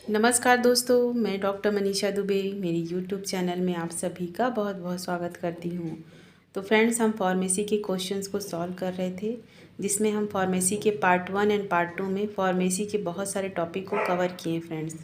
नमस्कार दोस्तों, मैं डॉक्टर मनीषा दुबे मेरी यूट्यूब चैनल में आप सभी का बहुत बहुत स्वागत करती हूँ। तो फ्रेंड्स, हम फार्मेसी के क्वेश्चंस को सॉल्व कर रहे थे, जिसमें हम फार्मेसी के पार्ट 1 एंड पार्ट 2 में फार्मेसी के बहुत सारे टॉपिक को कवर किए फ्रेंड्स,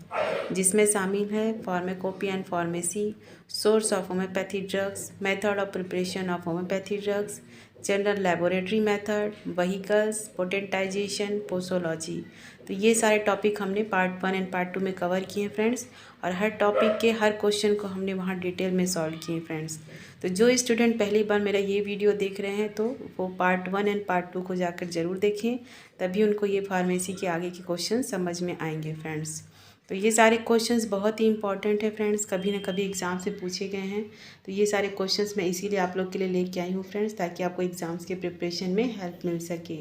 जिसमें शामिल है pharmacopoeia and pharmacy, source of homeopathy drugs, method of preparation of homeopathy drugs, general laboratory method, vehicles, potentisation, posology. तो ये सारे टॉपिक हमने पार्ट 1 एंड पार्ट 2 में कवर किए हैं फ्रेंड्स, और हर टॉपिक के हर क्वेश्चन को हमने वहाँ डिटेल में सॉल्व किए फ्रेंड्स। तो जो स्टूडेंट पहली बार मेरा ये वीडियो देख रहे हैं तो वो पार्ट 1 एंड पार्ट 2 को जाकर ज़रूर देखें, तभी उनको ये फार्मेसी के आगे के क्वेश्चन समझ में आएंगे फ्रेंड्स। तो ये सारे क्वेश्चंस बहुत ही इंपॉर्टेंट है फ्रेंड्स, कभी ना कभी एग्ज़ाम से पूछे गए हैं। तो ये सारे क्वेश्चंस मैं इसीलिए आप लोग के लिए लेके आई हूँ फ्रेंड्स, ताकि आपको एग्ज़ाम्स के प्रिपरेशन में हेल्प मिल सके।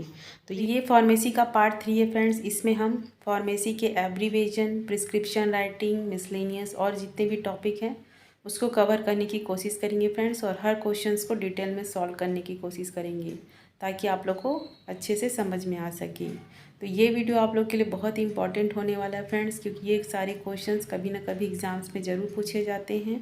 तो ये फार्मेसी का पार्ट 3 है फ्रेंड्स। इसमें हम फार्मेसी के एब्रीवेशन, प्रिस्क्रिप्शन राइटिंग, मिसलेनियस और जितने भी टॉपिक हैं उसको कवर करने की कोशिश करेंगे फ्रेंड्स, और हर क्वेश्चंस को डिटेल में सॉल्व करने की कोशिश करेंगे, ताकि आप लोग को अच्छे से समझ में आ सके। तो ये वीडियो आप लोग के लिए बहुत ही इंपॉर्टेंट होने वाला है फ्रेंड्स, क्योंकि ये सारे क्वेश्चंस कभी ना कभी एग्ज़ाम्स में ज़रूर पूछे जाते हैं।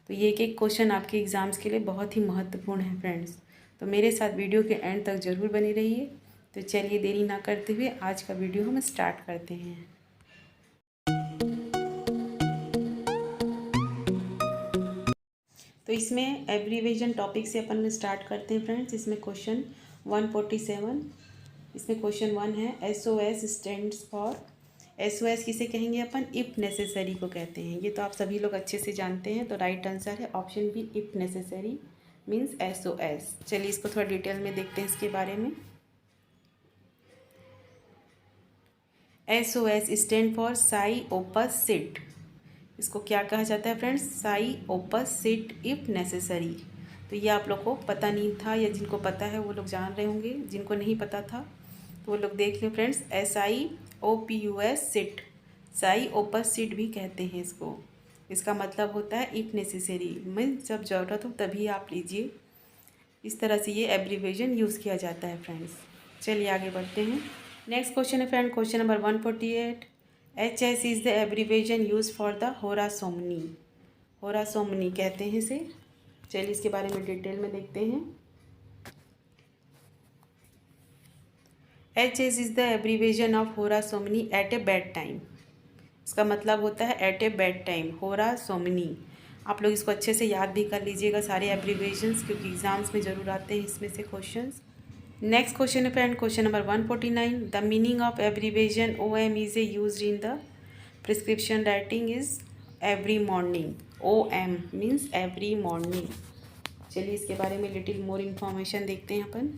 तो ये एक एक क्वेश्चन आपके एग्ज़ाम्स के लिए बहुत ही महत्वपूर्ण है फ्रेंड्स। तो मेरे साथ वीडियो के एंड तक ज़रूर बने रहिए। तो चलिए देरी ना करते हुए आज का वीडियो हम स्टार्ट करते हैं। तो इसमें एब्रीवेशन टॉपिक से अपन स्टार्ट करते हैं फ्रेंड्स। इसमें क्वेश्चन 147, इसमें क्वेश्चन 1 है SOS स्टैंड्स फॉर। SOS किसे कहेंगे अपन? इफ़ नेसेसरी को कहते हैं। ये तो आप सभी लोग अच्छे से जानते हैं। तो राइट आंसर है option B, if necessary means SOS। चलिए इसको थोड़ा डिटेल में देखते हैं इसके बारे में। SOS stand for si opus sit. इसको क्या कहा जाता है friends? Si opus sit if necessary. तो ये आप लोग को पता नहीं था, या जिनको पता है वो लोग जान रहे होंगे, जिनको नहीं पता था तो वो लोग देख लें friends. SIOPUS sit, si opus sit भी कहते हैं इसको। इसका मतलब होता है इफ़ नेसेसरी, मीन्स जब ज़रूरत हो तभी आप लीजिए। इस तरह से ये एब्रीवेशन यूज़ किया जाता है फ्रेंड्स। चलिए आगे बढ़ते हैं। नेक्स्ट क्वेश्चन है friend, question number 148। HS is the abbreviation use for the hora somni. Hora somni कहते हैं इसे। चलिए इसके बारे में डिटेल में देखते हैं। HS is the abbreviation of hora somni at a bed time. इसका मतलब होता है at a bed time, hora somni. आप लोग इसको अच्छे से याद भी कर लीजिएगा सारे एब्रीवेशंस, क्योंकि एग्जाम्स में ज़रूर आते हैं इसमें से क्वेश्चंस। नेक्स्ट क्वेश्चन है friend, question number 149। The meaning of abbreviation OM is a used in the prescription writing is every morning. OM means every morning. चलिए इसके बारे में लिटिल मोर इन्फॉर्मेशन देखते हैं अपन।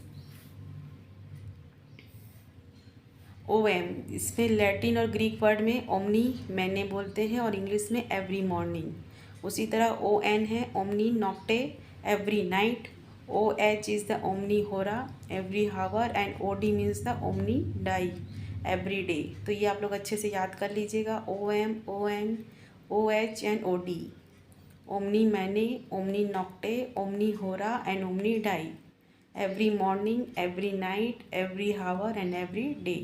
OM, इसमें लैटिन और ग्रीक वर्ड में ओमनी मैंने बोलते हैं, और इंग्लिश में एवरी मॉर्निंग। उसी तरह ON है omni nocte, every night. OH is the omni hora, every hour. And OD means the omni die, every day. तो ये आप लोग अच्छे से याद कर लीजिएगा। OM, ON, OH and OD। Omni mane, omni nocte, omni hora and omni die. Every morning, every night, every hour and every day.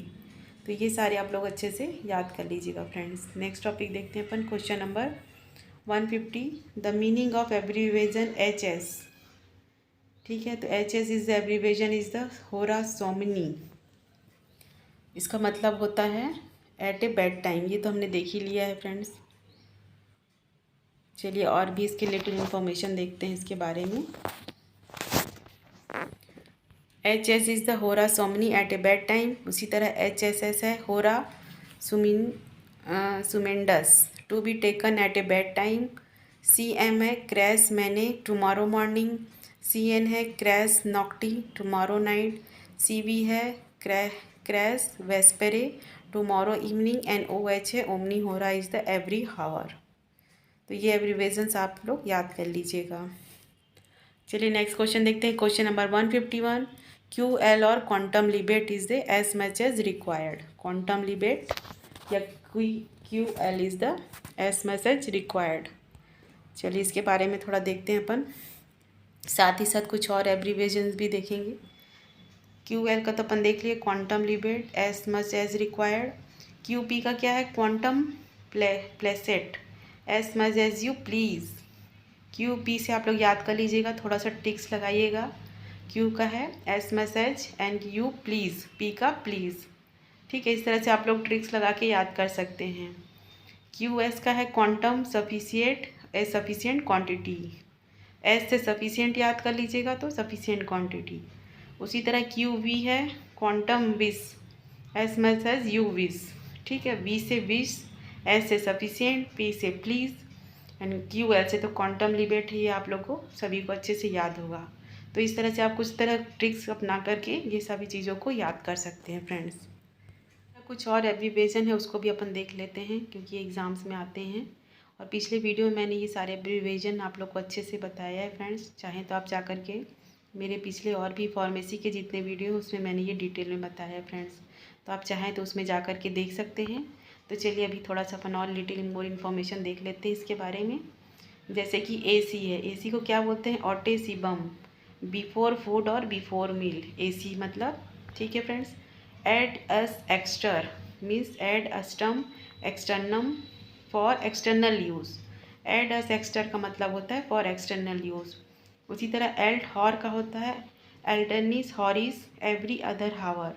तो ये सारे आप लोग अच्छे से याद कर लीजिएगा फ्रेंड्स। नेक्स्ट टॉपिक देखते हैं अपन, question number 150। The meaning of abbreviation HS। ठीक है, तो HS is the abbreviation is the hora somni. इसका मतलब होता है एट ए बेड टाइम। ये तो हमने देख ही लिया है फ्रेंड्स। चलिए और भी इसके रिलेटेड इन्फॉर्मेशन देखते हैं इसके बारे में। HS is the hora somni at a bed time. उसी तरह HSS है hora sumendus, to be taken at a bed time. CM है cras mane, tomorrow morning. CN है cras nocte, tomorrow night. CV है cras vespere, tomorrow evening. And OH है omni hora is the every hour. तो ये abbreviations आप लोग याद कर लीजिएगा। चलिए नेक्स्ट क्वेश्चन देखते हैं, क्वेश्चन नंबर 151। QL और quantum libet is the as much as required. Quantum libet या QL is the as much as required. चलिए इसके बारे में थोड़ा देखते हैं अपन, साथ ही साथ कुछ और एब्रीवेशंस भी देखेंगे। QL का तो अपन देख लिए, quantum libet, as much as required. QP का क्या है? Quantum placet, as much as you please. Q P से आप लोग याद कर लीजिएगा, थोड़ा सा ट्रिक्स लगाइएगा। क्यू का है S message and you please, P का प्लीज़। ठीक है, इस तरह से आप लोग ट्रिक्स लगा के याद कर सकते हैं। क्यू एस का है quantum sufficient, a sufficient quantity. S से सफिशिएंट याद कर लीजिएगा तो सफिशिएंट क्वांटिटी। उसी तरह क्यू वी है quantum wish, S much as you wish. ठीक है, वी से विश, एस से सफिशिएंट, पी से प्लीज़ एंड क्यू एल से तो क्वांटम लिबेट है। ये आप लोग को सभी को अच्छे से याद होगा। तो इस तरह से आप कुछ तरह ट्रिक्स अपना करके ये सभी चीज़ों को याद कर सकते हैं फ्रेंड्स। कुछ और एब्रीवेशन है उसको भी अपन देख लेते हैं क्योंकि एग्ज़ाम्स में आते हैं। और पिछले वीडियो में मैंने ये सारे एब्रीवेशन आप लोग को अच्छे से बताया है फ्रेंड्स। चाहें तो आप जा कर के मेरे पिछले और भी फार्मेसी के जितने वीडियो हैं उसमें मैंने ये डिटेल में बताया है फ्रेंड्स। तो आप चाहें तो उसमें जा कर के देख सकते हैं। तो चलिए अभी थोड़ा सा अपन और लिटिल मोर इन्फॉर्मेशन देख लेते हैं इसके बारे में। जैसे कि एसी है, एसी को क्या बोलते हैं, ऑटेसिबम, बिफोर फूड और बिफोर मील, एसी मतलब। ठीक है friends. Ad us exter means ad usum externum for external use. Ad us exter का मतलब होता है फॉर एक्सटर्नल यूज़। उसी तरह एल्ट हॉर का होता है एल्टर्निस हॉरिस एवरी अदर हावर।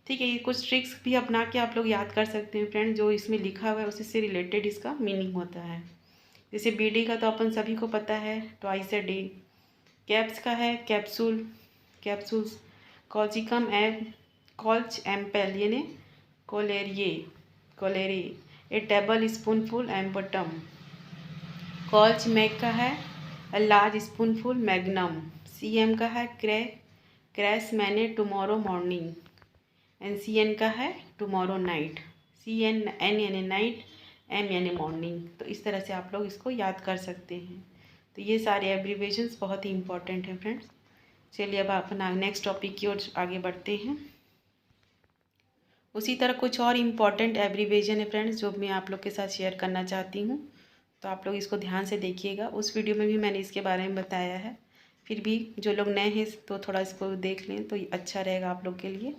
ठीक है, ये कुछ ट्रिक्स भी अपना के आप लोग याद कर सकते हैं फ्रेंड, जो इसमें लिखा हुआ है उसी से रिलेटेड इसका मीनिंग होता है। जैसे बीडी का तो अपन सभी को पता है ट्वाइस अ डे। कैप्स का है कैप्सूल, कैप्सूल्स। कॉजिकम एम, कॉल्च एम्पेल यानी कोलेरिए, कोलेरी, ए टेबल स्पूनफुल एम्बटम। कॉल्च मैग का है a large spoonful magnum. CM का है cras mane tomorrow morning. NCN का है टुमारो नाइट। सीएन एन यानी नाइट, एम यानी मॉर्निंग। तो इस तरह से आप लोग इसको याद कर सकते हैं। तो ये सारे एब्रीवेशंस बहुत ही इंपॉर्टेंट हैं फ्रेंड्स। चलिए अब अपना नेक्स्ट टॉपिक की ओर आगे बढ़ते हैं। उसी तरह कुछ और इम्पॉर्टेंट एब्रीवेशन है फ्रेंड्स जो मैं आप लोग के साथ शेयर करना चाहती हूँ। तो आप लोग इसको ध्यान से देखिएगा। उस वीडियो में भी मैंने इसके बारे में बताया है, फिर भी जो लोग नए हैं तो थोड़ा इसको देख लें तो अच्छा रहेगा आप लोग के लिए।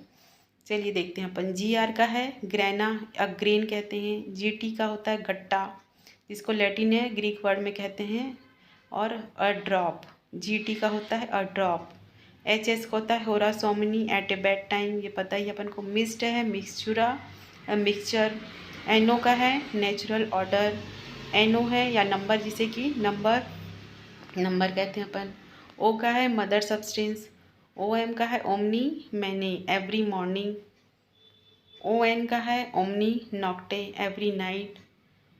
चलिए देखते हैं अपन। जी आर का है ग्रैना, ग्रेन कहते हैं। जी टी का होता है गट्टा, जिसको लैटिन है ग्रीक वर्ड में कहते हैं। और अ ड्रॉप, जी टी का होता है अ ड्रॉप। एच एस का होता है होरा Somni eight a bed time, ये पता ही अपन को। मिस्ट है मिक्सचुरा, मिक्सचर। एनो का है नेचुरल ऑर्डर, एनो है या नंबर जिसे कि नंबर कहते हैं अपन। ओ का है मदर सब्सटेंस। ओ एम का है omni mane every morning. O N का है omni nocte every night.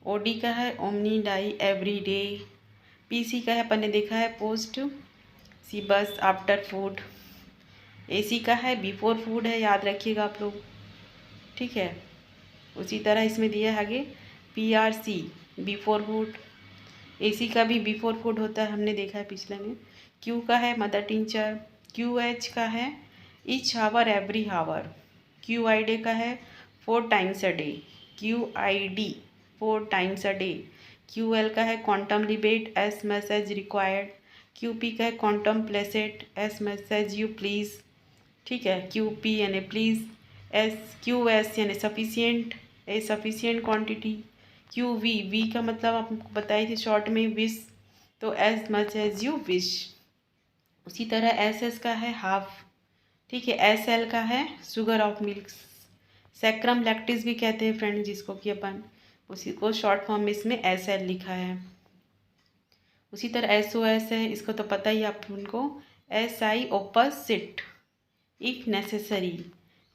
O D का है omni die every day. P C का है अपन ने देखा है पोस्ट सी बस आफ्टर फूड। ए सी का है बिफोर फूड है, याद रखिएगा आप लोग। ठीक है, उसी तरह इसमें दिया है आगे P R C before food. A C का भी बिफोर फूड होता है, हमने देखा है पिछले में। क्यू का है मदर टीचर। क्यू एच का है each hour every hour. Q I D का है 4 times a day. Q I D 4 times a day. Q L का है quantum libet as much as required. Q P का है quantum placet as much as you please. ठीक है, Q P यानी please. S Q S यानी sufficient, a sufficient quantity. Q V, V का मतलब आपको बताई थी शॉर्ट में विश, तो as much as you wish. उसी तरह एस एस का है हाफ। ठीक है, एस एल का है sugar of milk, sacrum lactis भी कहते हैं फ्रेंड जिसको कि अपन, उसी को शॉर्ट फॉर्म में इसमें एस एल लिखा है। उसी तरह एस ओ एस है, इसको तो पता ही आप उनको, S I opus sit if necessary.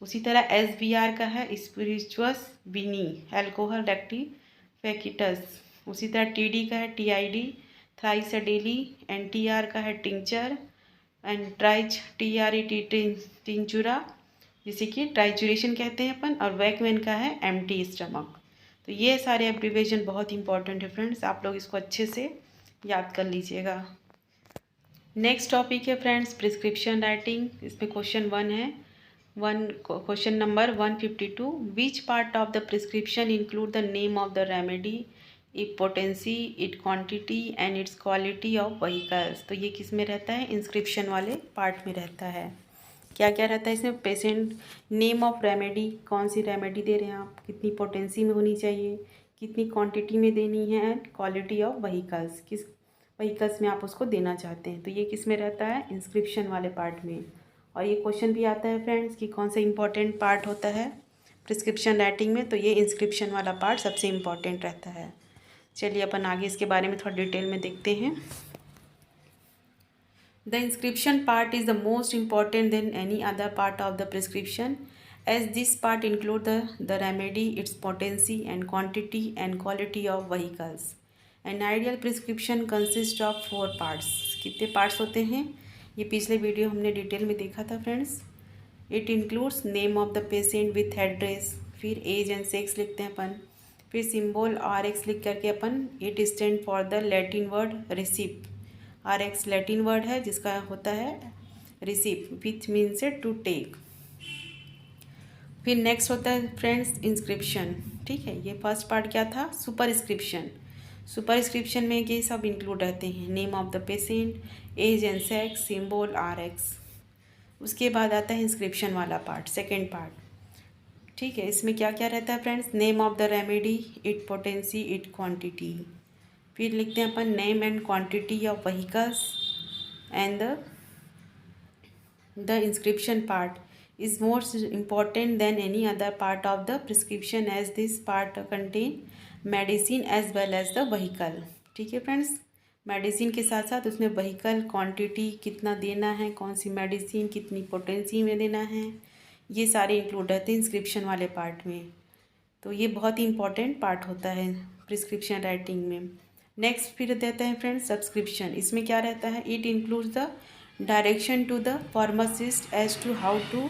उसी तरह एस बी आर का है स्पिरिचुअस विनी एल्कोहल रेक्टी फैकिटस। उसी तरह टी डी का है T I D thrice a daily. N T R का है टिंचर एंड ट्राइज T R E T tinctura जिसे कि ट्राइचुरेशन कहते हैं अपन। और वैकमेन का है एम्प्टी स्टमक। तो ये सारे एब्रीवेशन बहुत इंपॉर्टेंट है फ्रेंड्स, आप लोग इसको अच्छे से याद कर लीजिएगा। नेक्स्ट टॉपिक है फ्रेंड्स प्रिस्क्रिप्शन राइटिंग। इसमें क्वेश्चन 1 है, question number 152। Which part of the prescription include the name of the remedy, it potency, it quantity and it's quality of vehicles. तो ये किस में रहता है, इंस्क्रिप्शन वाले पार्ट में रहता है। क्या क्या रहता है इसमें, पेशेंट नेम ऑफ रेमेडी, कौन सी रेमेडी दे रहे हैं आप, कितनी पोटेंसी में होनी चाहिए, कितनी क्वांटिटी में देनी है, एंड क्वालिटी ऑफ व्हीकल्स, किस व्हीकल्स में आप उसको देना चाहते हैं। तो ये किस में रहता है, इंस्क्रिप्शन वाले पार्ट में। और ये क्वेश्चन भी आता है फ्रेंड्स कि कौन सा इंपॉर्टेंट पार्ट होता है प्रिस्क्रिप्शन राइटिंग में, तो ये इंस्क्रिप्शन वाला पार्ट सबसे इम्पॉर्टेंट रहता है। चलिए अपन आगे इसके बारे में थोड़ा डिटेल में देखते हैं। The inscription part is the most important than any other part of the prescription as this part include the remedy, its potency and quantity and quality of vehicles. An ideal prescription consists of 4 parts. कितने parts होते हैं, ये पिछले video हमने detail में देखा था friends. It includes name of the patient with address, फिर एज एंड सेक्स लिखते हैं अपन, फिर सिंबल RX लिख करके अपन it stand for the Latin word recipe. RX Latin word है जिसका होता है recipe, which means to take. फिर नेक्स्ट होता है फ्रेंड्स इंस्क्रिप्शन। ठीक है, ये फर्स्ट पार्ट क्या था, सुपरस्क्रिप्शन। सुपरस्क्रिप्शन में ये सब इंक्लूड रहते हैं, name of the patient, age and sex, symbol RX। उसके बाद आता है इंस्क्रिप्शन वाला पार्ट, सेकेंड पार्ट। ठीक है, इसमें क्या क्या रहता है friends, name of the remedy, it potency, it quantity. फिर लिखते हैं अपन name and quantity of vehicles and the inscription part is more important than any other part of the prescription as this part contain medicine as well as the vehicle। ठीक है friends, medicine के साथ साथ उसमें vehicle, quantity कितना देना है, कौन सी मेडिसिन कितनी पोटेंसी में देना है, ये सारे इंक्लूड रहते हैं इंस्क्रिप्शन वाले पार्ट में। तो ये बहुत ही इंपॉर्टेंट पार्ट होता है प्रिस्क्रिप्शन राइटिंग में। नेक्स्ट फिर देते हैं फ्रेंड्स सब्सक्रिप्शन। इसमें क्या रहता है, it includes the direction to the pharmacist as to how to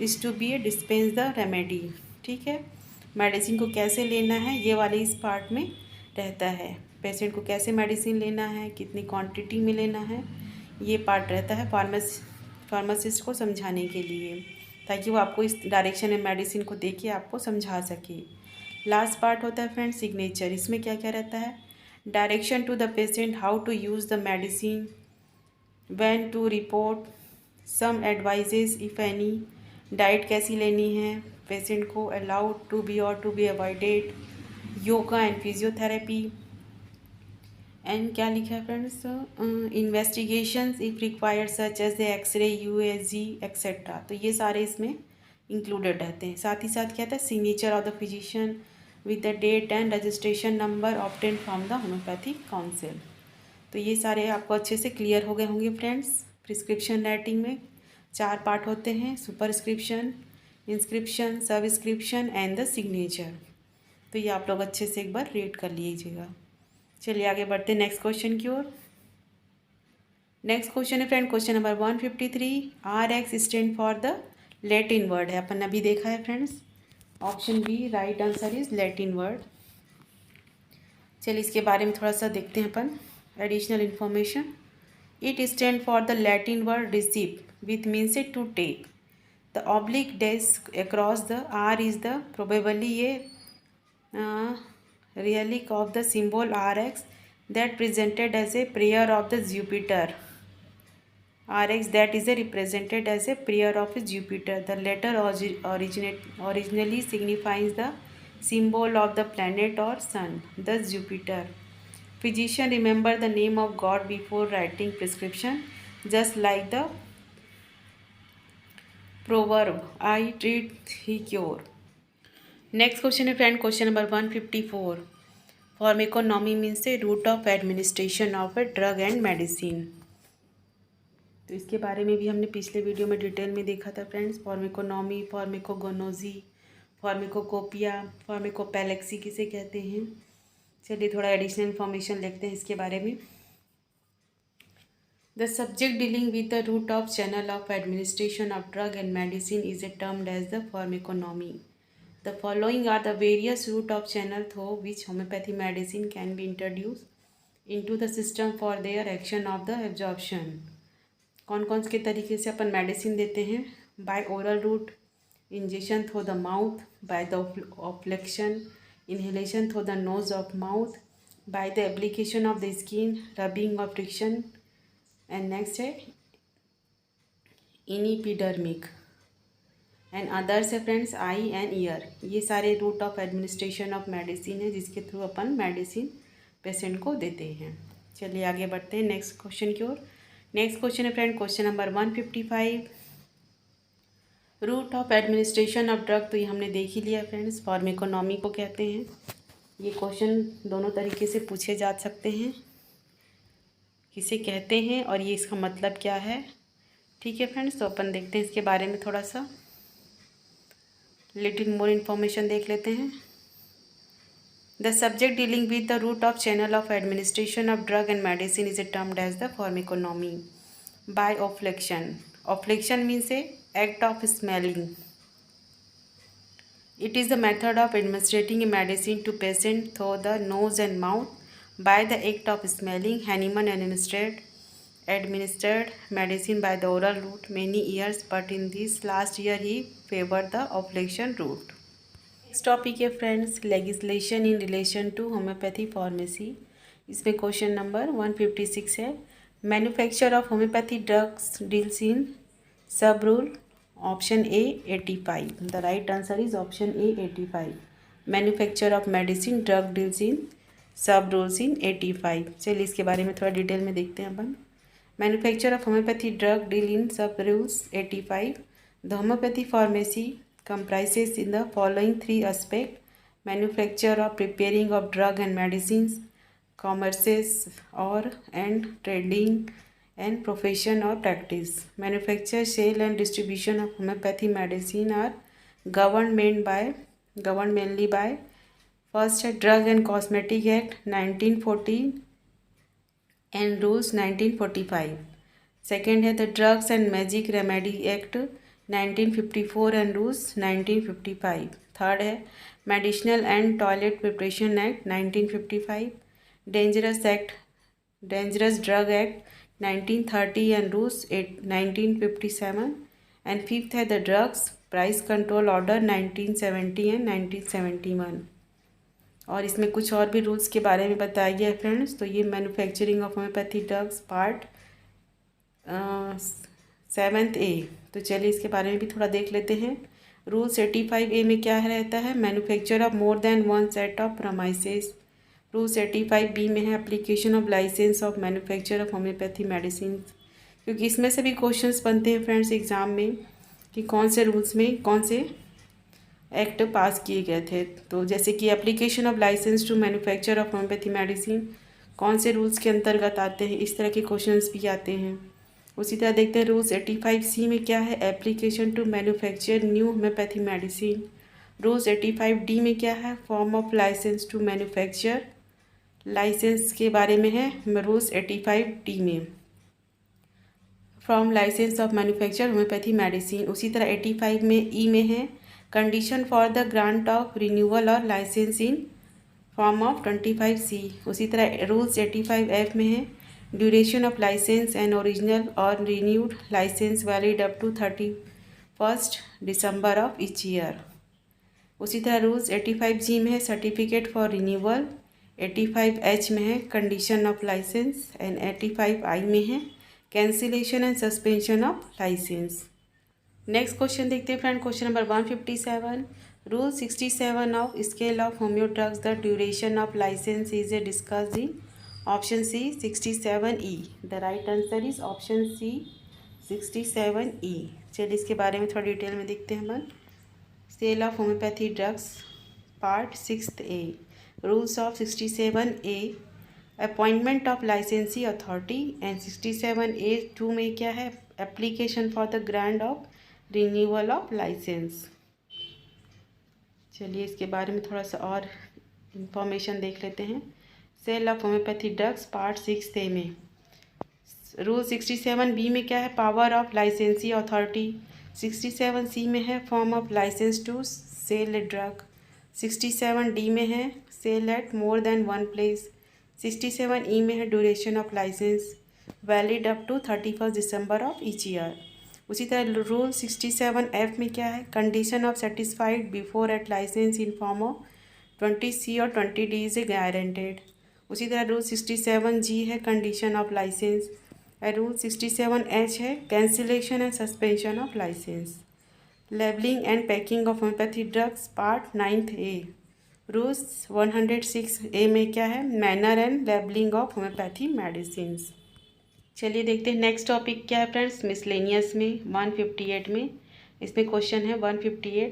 is to be dispense the remedy. ठीक है, मेडिसिन को कैसे लेना है ये वाले इस पार्ट में रहता है। पेशेंट को कैसे मेडिसिन लेना है, कितनी क्वांटिटी में लेना है, ये पार्ट रहता है फार्मासिस्ट को समझाने के लिए, ताकि वो आपको इस डायरेक्शन में मेडिसिन को देके आपको समझा सके। लास्ट पार्ट होता है फ्रेंड्स सिग्नेचर। इसमें क्या क्या रहता है, direction to the patient how to use the medicine, when to report, some advises if any, diet कैसी लेनी है पेशेंट को, अलाउड टू बी और to be avoided, yoga and physiotherapy, and क्या लिखा है friends, investigations if required such as the X ray, USG etcetera. तो ये सारे इसमें इंक्लूडेड रहते हैं। साथ ही साथ क्या था, signature of the physician with the date and registration number obtain from the homoeopathic council. तो ये सारे आपको अच्छे से क्लियर हो गए होंगे फ्रेंड्स। प्रिस्क्रिप्शन राइटिंग में 4 पार्ट होते हैं, superscription, inscription, subscription and the signature. तो ये आप लोग अच्छे से एक बार रीड कर लीजिएगा। चलिए आगे बढ़ते हैं नेक्स्ट क्वेश्चन की ओर। नेक्स्ट क्वेश्चन है friend, question number 153। RX stand for the Latin word है, अपन अभी देखा है friends. Option B right answer is Latin word. चलिए इसके बारे में थोड़ा सा देखते हैं अपन additional information. It stand for the Latin word recipe with means to take. The oblique desk across the R is the probably ये relic of the symbol RX that presented as a prayer of the Jupiter. RX that is represented as a prayer of Jupiter. The letter originally signifies the symbol of the planet or sun, thus Jupiter. Physician remember the name of God before writing prescription, just like the proverb, I treat, he cure. Next question है friend, question number 154। Pharmaconomy means a route of administration of a drug and medicine. तो इसके बारे में भी हमने पिछले video में detail में देखा था फ्रेंड्स। फार्मेकोनॉमी, फार्मेकोगोनोजी, फार्मेकोकोपिया, फार्मेकोपेलेक्सी किसे कहते हैं। चलिए थोड़ा एडिशनल इन्फॉर्मेशन लिखते हैं इसके बारे में। The subject dealing with the route of channel of administration of drug and medicine is a termed as the pharmaconomy. The following are the various route of channel through which homeopathy medicine can be introduced into the system for their action of the absorption। कौन कौन के तरीके से अपन medicine देते हैं, by oral route, injection through the mouth, by the olfaction, inhalation through the nose of mouth, by the application of the skin, rubbing और friction, and next है enepidermic. And others है फ्रेंड्स आई एंड ईयर। ये सारे route of administration of medicine है जिसके through अपन medicine patient को देते हैं। चलिए आगे बढ़ते हैं नेक्स्ट क्वेश्चन की ओर। नेक्स्ट क्वेश्चन है friend question number 155, route of administration of drug. तो ये हमने देख ही लिया फ्रेंड्स, फार्माकोनॉमी को कहते हैं। ये क्वेश्चन दोनों तरीके से पूछे जा सकते हैं, किसे कहते हैं और ये इसका मतलब क्या है। ठीक है फ्रेंड्स, तो अपन देखते हैं इसके बारे में थोड़ा सा लिटिल मोर इन्फॉर्मेशन देख लेते हैं। The subject dealing with the route of channel of administration of drug and medicine is termed as the pharmaconomy by olfaction. Olfaction means a act of smelling. It is the method of administering a medicine to patient through the nose and mouth by the act of smelling. Hahnemann administered medicine by the oral route many years, but in this last year he favored the offlection route. Next topic है friends, legislation in relation to homeopathy pharmacy. इसमें question number 156 है। Manufacture of homeopathy drugs deals in सब rule option A 85। The right answer is option A 85। Manufacture of medicine drug deals in sub rules in 85। चलिए इसके बारे में थोड़ा detail में देखते हैं अपन। Manufacture of homeopathy drug deal in sub rules 85। The homoeopathy pharmacy comprises in the following three aspects: manufacture of preparing of drug and medicines, commerces or and trading, and profession or practice. Manufacture, sale and distribution of homeopathy medicine are governed mainly by first Drug and Cosmetic Act 1940 and Rules 1945. Second है the Drugs and Magic Remedy Act 1954 and Rules 1955. Third है Medicinal and Toilet Preparation Act 1955. Dangerous Drug Act 1930 and Rules 1957. And fifth है the Drugs Price Control Order 1970 and 1971. और इसमें कुछ और भी rules के बारे में बताया गया है फ्रेंड्स। तो ये manufacturing of homeopathy drugs part 7 ए। तो चलिए इसके बारे में भी थोड़ा देख लेते हैं। रूल्स 85 ए में क्या रहता है? Manufacture of more than one set of premises. Rules 85 B में है application of licence of manufacture of homeopathy medicine. क्योंकि इसमें से भी क्वेश्चंस बनते हैं फ्रेंड्स एग्जाम में कि कौन से रूल्स में कौन से एक्ट पास किए गए थे। तो जैसे कि application of licence to manufacture of homeopathy medicine कौन से रूल्स के अंतर्गत आते हैं, इस तरह के क्वेश्चंस भी आते हैं। उसी तरह देखते हैं रूल्स 85 सी में क्या है? Application to manufacture new homeopathy medicine. Rules 85 D में क्या है? Form of licence to manufacture, licence के बारे में है रूल्स 85 डी में। From licence of manufacture homeopathy medicine. उसी तरह 85 में ई में है condition for the grant of renewal और licence in form of 25 C. उसी तरह रूल्स 85 एफ में है duration of licence and original और renewed licence valid up to 31 December of each year. उसी तरह रूल्स 85 जी में है सर्टिफिकेट फॉर रिन्यूअल। 85 एच में है condition of licence and 85 I में है cancellation and suspension of licence. Next question देखते हैं friend, question number 157। Rule 67 of scale of homoeo drugs the duration of licence is discussed in option C 67 E. The right answer is option C 67 E. चलिए इसके बारे में थोड़ा detail में देखते हैं अपन। Sale of homeopathy drugs part 6 A. Rules of 67 A appointment of licensing authority and 67 A 2 में क्या है? Application for the grant of renewal of licence. चलिए इसके बारे में थोड़ा सा और इंफॉर्मेशन देख लेते हैं। Sale of homeopathy drugs part 6 A में रूल 67 बी में क्या है? Power of licensing authority. 67 C में है form of licence to sale a drug. 67 D में है sale at more than one place. 67 E में है duration of licence valid up to 31 December of each year. उसी तरह रूल 67 एफ में क्या है? Condition of satisfied before eight licence in form of 20 C और 20 डी इज गारंटेड। उसी तरह रूल 67 जी है condition of licence. Rule 67 H है cancellation and suspension of licence. Labelling and packing of homeopathy drugs part 9 A. Rules 106 A में क्या है? Manner and labelling of homoeopathy medicines. चलिए देखते हैं नेक्स्ट टॉपिक क्या है फ्रेंड्स, मिसलेनियस में 158 में। इसमें क्वेश्चन है 158,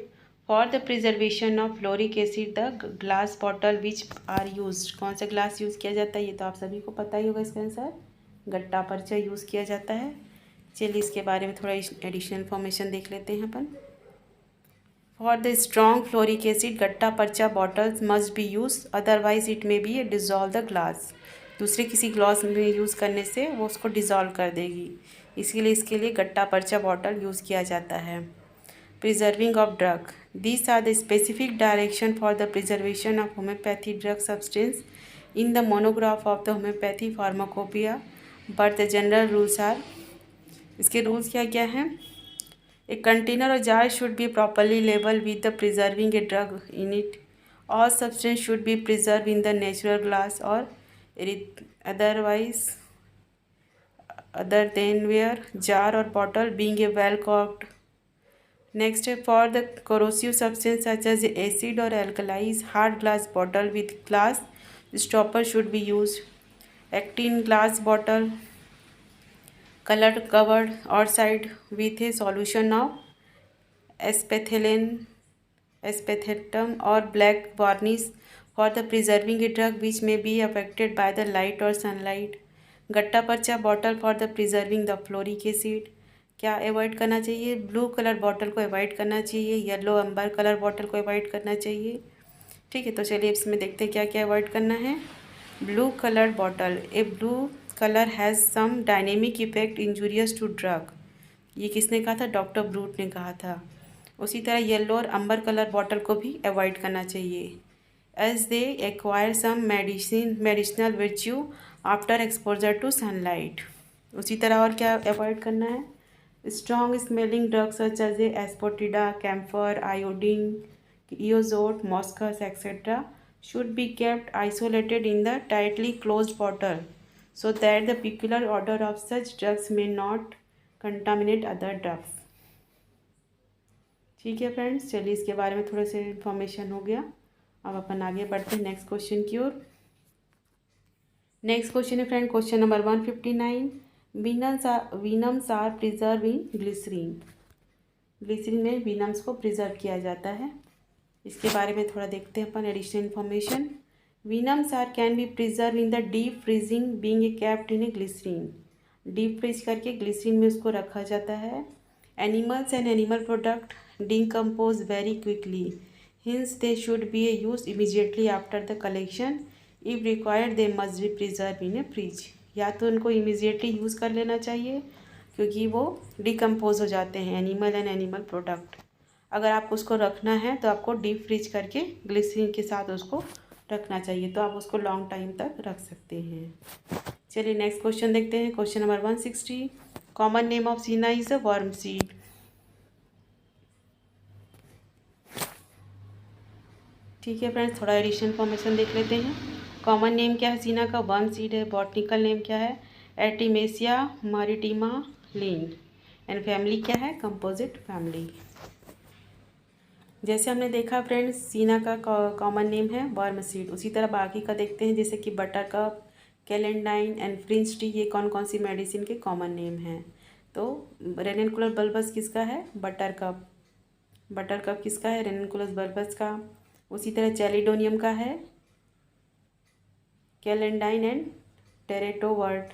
for the preservation of fluoric acid the glass bottle which are used. कौन सा ग्लास यूज़ किया जाता है? ये तो आप सभी को पता ही होगा। इसका आंसर गट्टा पर्चा यूज़ किया जाता है। चलिए इसके बारे में थोड़ा एडिशनल इन्फॉर्मेशन देख लेते हैं अपन। For the strong fluoric acid gutta percha bottles must be use, otherwise it may be dissolve the glass. दूसरे किसी ग्लास में यूज़ करने से वो उसको डिज़ोल्व कर देगी, इसीलिए इसके लिए गट्टा पर्चा बॉटल यूज़ किया जाता है। Preserving of drug, these are the specific direction for the preservation of homeopathy drug substance in the monograph of the homeopathy pharmacopoeia, but the general rules are. इसके rules क्या क्या हैं? A container or jar should be properly label with the preserving a drug in it. All substance should be preserve in the natural glass or otherwise other than where jar or bottle being a well corked. Next, for the corrosive substance such as acid or alkalis, hard glass bottle with glass stopper should be used. Actin glass bottle color covered outside with a solution of aspartame or black varnish for the preserving a drug which may be affected by the light or sunlight. Gatta percha bottle for the preserving the fluoric acid. क्या avoid करना चाहिए? Blue colour bottle को avoid करना चाहिए, yellow अंबर colour bottle को avoid करना चाहिए। ठीक है, तो चलिए इसमें देखते हैं क्या क्या अवॉइड करना है। Blue colour bottle, a blue colour has some dynamic effect injurious to drug. ये किसने कहा था? डॉक्टर ब्रूट ने कहा था। उसी तरह येलो और अंबर कलर बॉटल को भी अवॉइड करना चाहिए, as they acquire some medicinal virtue after exposure to sunlight. उसी तरह और क्या अवॉइड करना है? Strong smelling drugs such as asafoetida, camphor, iodine, इयोजोट, moschus etcetera should be kept isolated in the tightly closed bottle so that the peculiar odor of such drugs may not contaminate other drugs. ठीक है friends, चलिए इसके बारे में थोड़ा सा information हो गया। अब अपन आगे बढ़ते हैं नेक्स्ट क्वेश्चन की ओर। नेक्स्ट क्वेश्चन है friend, question number 159, venoms are preserve in glycerine. Glycerine में विनम्स को प्रिजर्व किया जाता है, इसके बारे में थोड़ा देखते हैं अपन additional information. Venoms are can be preserved in the deep freezing being kept in a glycerine. Deep freeze करके ग्लिसरीन में उसको रखा जाता है। Animals and animal product decompose very quickly, hence they should be use immediately after the collection. If required they must be preserve in a fridge. या तो उनको immediately use कर लेना चाहिए क्योंकि वो डिकम्पोज हो जाते हैं, एनिमल एंड एनिमल प्रोडक्ट। अगर आप उसको रखना है तो आपको डीप फ्रीज करके ग्लिसरीन के साथ उसको रखना चाहिए, तो आप उसको लॉन्ग टाइम तक रख सकते हैं। चलिए नेक्स्ट क्वेश्चन देखते हैं, question number 160, common name of सीना इज अ वर्म सीड। ठीक है फ्रेंड्स, थोड़ा एडिशनल इन्फॉर्मेशन देख लेते हैं। कॉमन नेम क्या है सीना का? वर्म सीड है। बॉटनिकल नेम क्या है? Artemisia maritima Linn. And family क्या है? Composite family. जैसे हमने देखा फ्रेंड्स, सीना का कॉमन नेम है वर्म सीड। उसी तरह बाकी का देखते हैं, जैसे कि buttercup, celandine and fringe tree, ये कौन कौन सी मेडिसिन के कॉमन नेम हैं। तो रेनिनकुलर बल्बस किसका है? Butter cup. बटर कप किसका है? रेनिनकुलर बल्बस का। उसी तरह चैलिडोनियम का है कैलेंडाइन एंड टेरेटोवर्ट।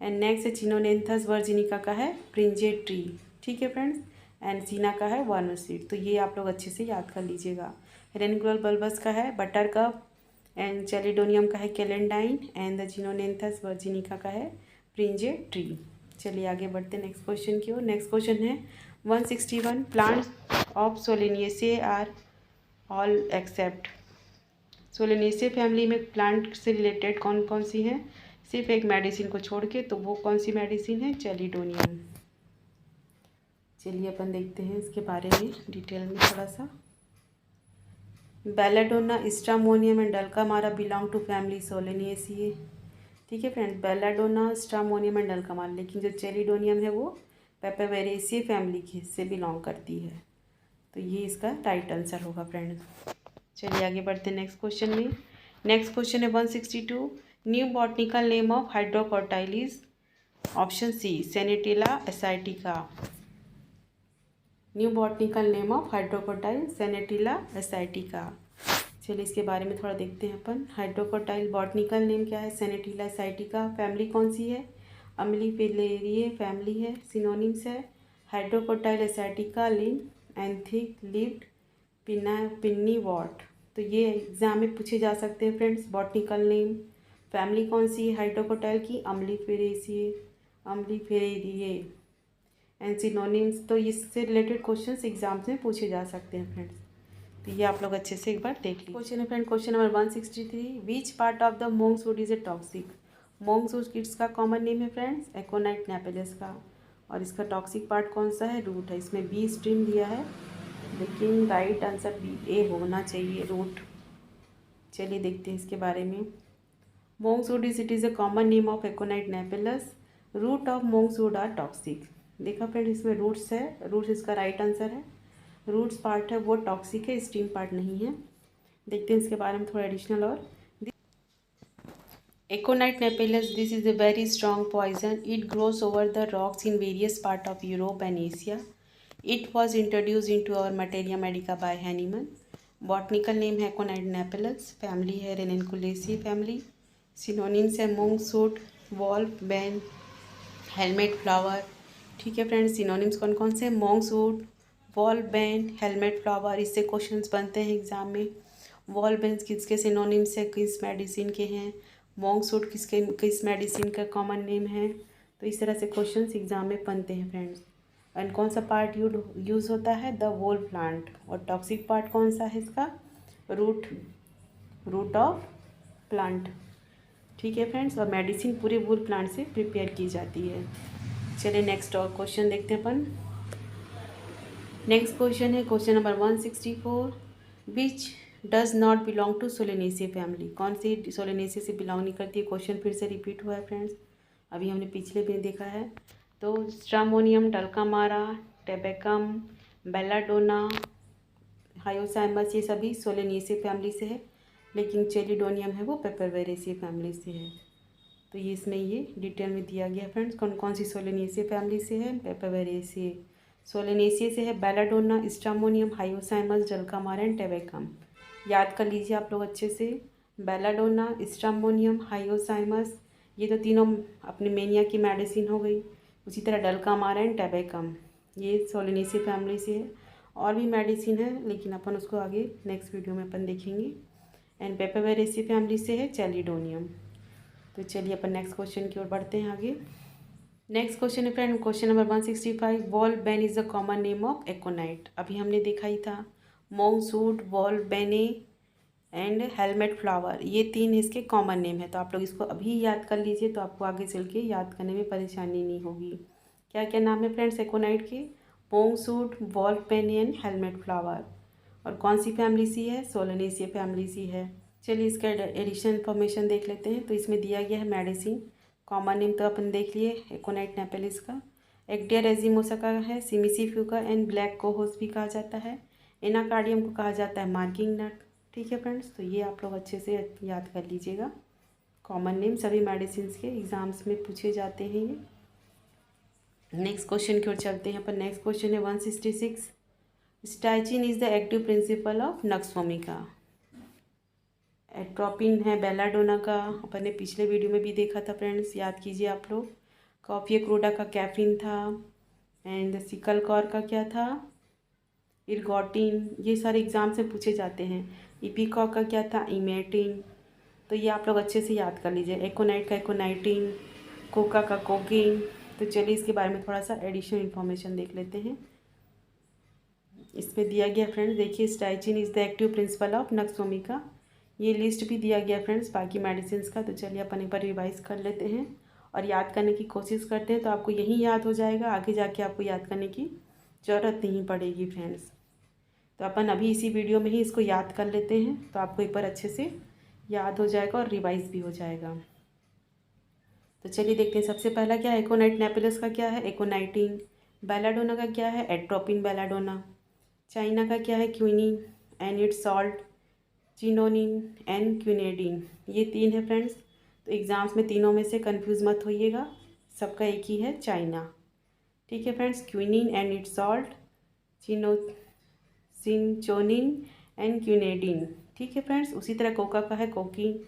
एंड नेक्स्ट चिनोनेंथस वर्जिनिका का है प्रिंजे ट्री। ठीक है फ्रेंड्स, एंड सीना का है वर्म सीड। तो ये आप लोग अच्छे से याद कर लीजिएगा। रेनिकुलर बल्बस का है बटर कप, एंड चैलिडोनियम का है कैलेंडाइन, एंड द चिनोनेंथस वर्जिनिका का है प्रिंजे ट्री। चलिए आगे बढ़ते हैं नेक्स्ट क्वेश्चन की ओर। नेक्स्ट क्वेश्चन है 161, plants of Solanaceae are all except. Solanaceae family में प्लांट से रिलेटेड कौन कौन सी हैं? सिर्फ एक मेडिसिन को छोड़ के, तो वो कौन सी मेडिसिन है? चैलिडोनियम। चलिए अपन देखते हैं इसके बारे में डिटेल में थोड़ा सा। Belladonna, stramonium and dulcamara belong to family Solanaceae. ठीक है friend, belladonna, stramonium and dulcamara, लेकिन जो चैलिडोनियम है वो पेपेवेरेसिए फैमिली से बिलोंग करती है। तो ये इसका राइट आंसर होगा फ्रेंड्स। चलिए आगे बढ़ते हैं नेक्स्ट क्वेश्चन में। नेक्स्ट क्वेश्चन है 162। New botanical name of hydrocotyle is option C Centella asiatica. New botanical name of hydrocotyle Centella asiatica. चलिए इसके बारे में थोड़ा देखते हैं अपन। हाइड्रोकोटाइल बॉटनिकल नेम क्या है? सेनेटिला एसाइटिका। फैमिली कौन सी है? अम्लीफिलेरिए फैमिली है। सिनोनिम्स है Hydrocotyle asiatica Linn and thick leaved pennywort. तो ये एग्जाम में पूछे जा सकते हैं फ्रेंड्स। बॉटनिकल नेम, फैमिली कौन सी है हाइड्रोकोटाइल की? अम्लीफिलेरिए एंड सिनोनिम्स। तो इससे रिलेटेड क्वेश्चंस एग्जाम्स में पूछे जा सकते हैं फ्रेंड्स। तो ये आप लोग अच्छे से एक बार देख लीजिए। क्वेश्चन है friend, question number 163। Which part of the monkshood is a toxic? Monkshood किसका कॉमन नेम है फ्रेंड्स? एकोनाइट नेपेलस का। और इसका टॉक्सिक पार्ट कौन सा है? रूट है। इसमें बी स्ट्रीम दिया है, लेकिन राइट आंसर बी ए होना चाहिए, रूट। चलिए देखते हैं इसके बारे में। Monkshood it is a common name of aconite napellus. Root of monkshood are toxic. देखा फ्रेंड, इसमें रूट्स है, रूट्स इसका राइट आंसर है। रूट्स पार्ट है वो टॉक्सिक है, स्टीम पार्ट नहीं है। देखते हैं इसके बारे में थोड़ा एडिशनल। और aconite napellus, this is a very strong poison. It grows over the rocks in various part of Europe and Asia. It was introduced into our Materia medica by Hahnemann. Botanical name है एकोनाइट napellus. Family है ranunculaceae family. Synonyms है monkshood, wolf, bane, helmet flower. ठीक है friends, synonyms कौन कौन से? monkshood, wolf, bane, helmet flower. इससे questions बनते हैं एग्जाम में। वॉल्फ बैन किसके सिनोनिम्स है, किस मेडिसिन के हैं? monkshood किस मेडिसिन का कॉमन नेम है? तो इस तरह से क्वेश्चंस एग्जाम में बनते हैं फ्रेंड्स। एंड कौन सा पार्ट यूज़ होता है? The whole plant. और टॉक्सिक पार्ट कौन सा है इसका? Root of plant. ठीक है फ्रेंड्स, और मेडिसिन पूरे वोल प्लांट से प्रिपेयर की जाती है। चलिए नेक्स्ट और क्वेश्चन देखते हैं अपन। नेक्स्ट क्वेश्चन है question number 164। Which does not belong to Solanaceae family? कौन सी सोलेनेसिए से बिलोंग नहीं करती है? क्वेश्चन फिर से रिपीट हुआ है फ्रेंड्स, अभी हमने पिछले भी देखा है। तो स्ट्रामोनियम, डल्कामारा, टेबेकम, बेलाडोना, हायोसाइमस, ये सभी सोलेनेसिए फैमिली से है। लेकिन चेलिडोनियम है वो पेपरवेरेसिए फैमिली से है। तो ये इसमें ये डिटेल में दिया गया फ्रेंड्स, कौन कौन सी सोलेनेसिए फैमिली से है? पेपरवेरेसिए। सोलेनेसिए से है belladonna, stramonium, hyoscyamus, dulcamara and tabacum. याद कर लीजिए आप लोग अच्छे से। बेलाडोना, स्ट्रामोनियम, हायोसाइमस, ये तो तीनों अपने मेनिया की मेडिसिन हो गई। उसी तरह डल्कामारा एंड टेबेकम, ये सोलेनेसिए फैमिली से है। और भी मेडिसिन है, लेकिन अपन उसको आगे नेक्स्ट वीडियो में अपन देखेंगे। एंड पेपरवेरेसिए फैमिली से है चेलिडोनियम। तो चलिए अपन नेक्स्ट क्वेश्चन की ओर बढ़ते हैं आगे। नेक्स्ट क्वेश्चन है friend, question number 165। Wolfsbane is the common name of aconite. अभी हमने देखा ही था, monkshood, wolfsbane and helmet flower, ये तीन इसके कॉमन नेम है। तो आप लोग इसको अभी याद कर लीजिए, तो आपको आगे चल के याद करने में परेशानी नहीं होगी। क्या क्या नाम है फ्रेंड्स एकोनाइट के? monkshood, wolfsbane and helmet flower. और कौन सी फैमिली सी है? सोलेनेसिए फैमिली सी है। चलिए इसका एडिशनल इन्फॉर्मेशन देख लेते हैं। तो इसमें दिया गया है मेडिसिन, कॉमन नेम तो अपन देख लिए एकोनाइट नेपेलिस का। एक्टिया रेजिमोसा का है सिमिसीफ्यूका एंड ब्लैक कोहोस भी कहा जाता है। एनाकार्डियम को कहा जाता है मार्किंग नट। ठीक है फ्रेंड्स, तो ये आप लोग अच्छे से याद कर लीजिएगा। कॉमन नेम सभी मेडिसिन के एग्जाम्स में पूछे जाते हैं ये। नेक्स्ट क्वेश्चन की ओर चलते हैं अपन। नेक्स्ट क्वेश्चन है 166। Strychnine is the active principle of nux vomica. Atropine है बेलाडोना का, अपन ने पिछले वीडियो में भी देखा था फ्रेंड्स, याद कीजिए आप लोग। कॉफिया क्रूडा का कैफिन था। एंड सिकल कॉर का क्या था? इर्गोटिन। ये सारे एग्जाम से पूछे जाते हैं। इपिकॉक का क्या था? इमेटिन। तो ये आप लोग अच्छे से याद कर लीजिए। एकोनाइट का एकोनाइटिन, कोका का कोकीन। तो चलिए इसके बारे में थोड़ा सा एडिशनल इन्फॉर्मेशन देख लेते हैं। इसमें दिया गया फ्रेंड्स, देखिए strychnine is the active principle of nux vomica. ये लिस्ट भी दिया गया फ्रेंड्स बाकी मेडिसिन का। तो चलिए अपन एक बार रिवाइज कर लेते हैं और याद करने की कोशिश करते हैं, तो आपको यही याद हो जाएगा। आगे जाके आपको याद करने की ज़रूरत नहीं पड़ेगी फ्रेंड्स। तो अपन अभी इसी वीडियो में ही इसको याद कर लेते हैं, तो आपको एक बार अच्छे से याद हो जाएगा और रिवाइज भी हो जाएगा। तो चलिए देखते हैं। सबसे पहला क्या है? एकोनाइट नेपेलस का क्या है? एकोनाइटिन। बेलाडोना का क्या है? Atropine belladonna. चाइना का क्या है? Quinine and its salt, cinchonine and quinidine. ये 3 है फ्रेंड्स। तो एग्ज़ाम्स में तीनों में से कंफ्यूज मत होइएगा, सबका एक ही है, चाइना। ठीक है friends, quinine and its salt, चिनो सिंचोनिन एंड क्विनेडिन। ठीक है फ्रेंड्स। उसी तरह कोका का है कोकीन,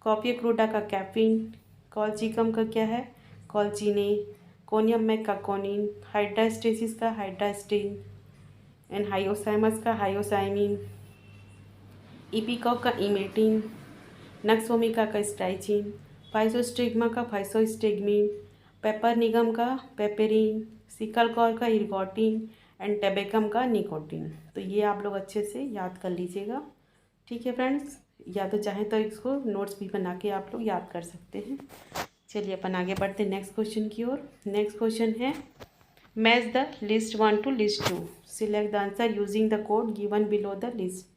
कॉफी क्रूटा का कैफीन, कॉलचिकम का क्या है? कॉलचीने, कोनियम में का कोनिन, हाइड्रास्टेसिस का हाइड्रास्टिन एंड हाइओसाइमस का हाइओसाइमिन, इपिकॉक का इमेटिन, नक्सोमिका का स्टाइचिन, फाइसोस्टिग्मा का फाइसोस्टिग्मिन, पेपरनिगम का पेपेरिन, सिकलकॉर का इर्गोटिन एंड टेबेकम का निकोटिन। तो ये आप लोग अच्छे से याद कर लीजिएगा। ठीक है फ्रेंड्स, या तो चाहें तो इसको नोट्स भी बना के आप लोग याद कर सकते हैं। चलिए अपन आगे बढ़ते हैं नेक्स्ट क्वेश्चन की ओर। नेक्स्ट क्वेश्चन है, match the list 1 to list 2, select the answer using the code given below the list.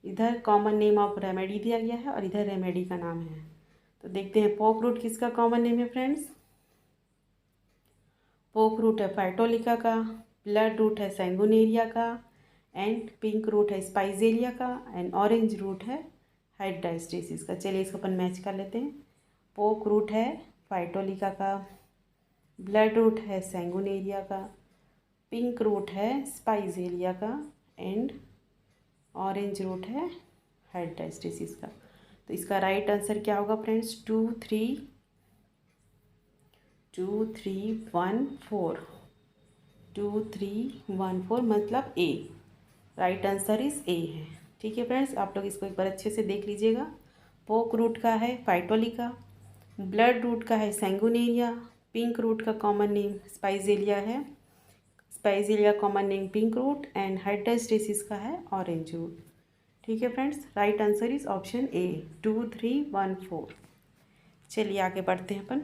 इधर कॉमन नेम ऑफ रेमेडी दिया गया है और इधर रेमेडी का नाम है। तो देखते हैं पोक रूट किसका कॉमन नेम है फ्रेंड्स। पोक रूट है फाइटोलिका का, ब्लड रूट है सैंगुनेरिया का, एंड पिंक रूट है स्पाइजेरिया का, एंड ऑरेंज रूट है हाइड्रास्टेसिस का। चलिए इसको अपन मैच कर लेते हैं। पोक रूट है फाइटोलिका का, ब्लड रूट है सैंगुनेरिया का, पिंक रूट है स्पाइजेरिया का, एंड ऑरेंज रूट है हाइड्रास्टेसिस का। तो इसका राइट आंसर क्या होगा फ्रेंड्स? 2 3 1 4, 2 3 1 4 मतलब ए। राइट आंसर इज ए है। ठीक है फ्रेंड्स, आप लोग इसको एक बार अच्छे से देख लीजिएगा। पोक रूट का है फाइटोलिका, ब्लड रूट का है सैंगुनेरिया, पिंक रूट का कॉमन नेम स्पाइजेलिया है, Spigelia common name pink root, and hydrastis का है ऑरेंज रूट। ठीक है friends, right answer is option A 2 3 1 4। चलिए आगे बढ़ते हैं अपन।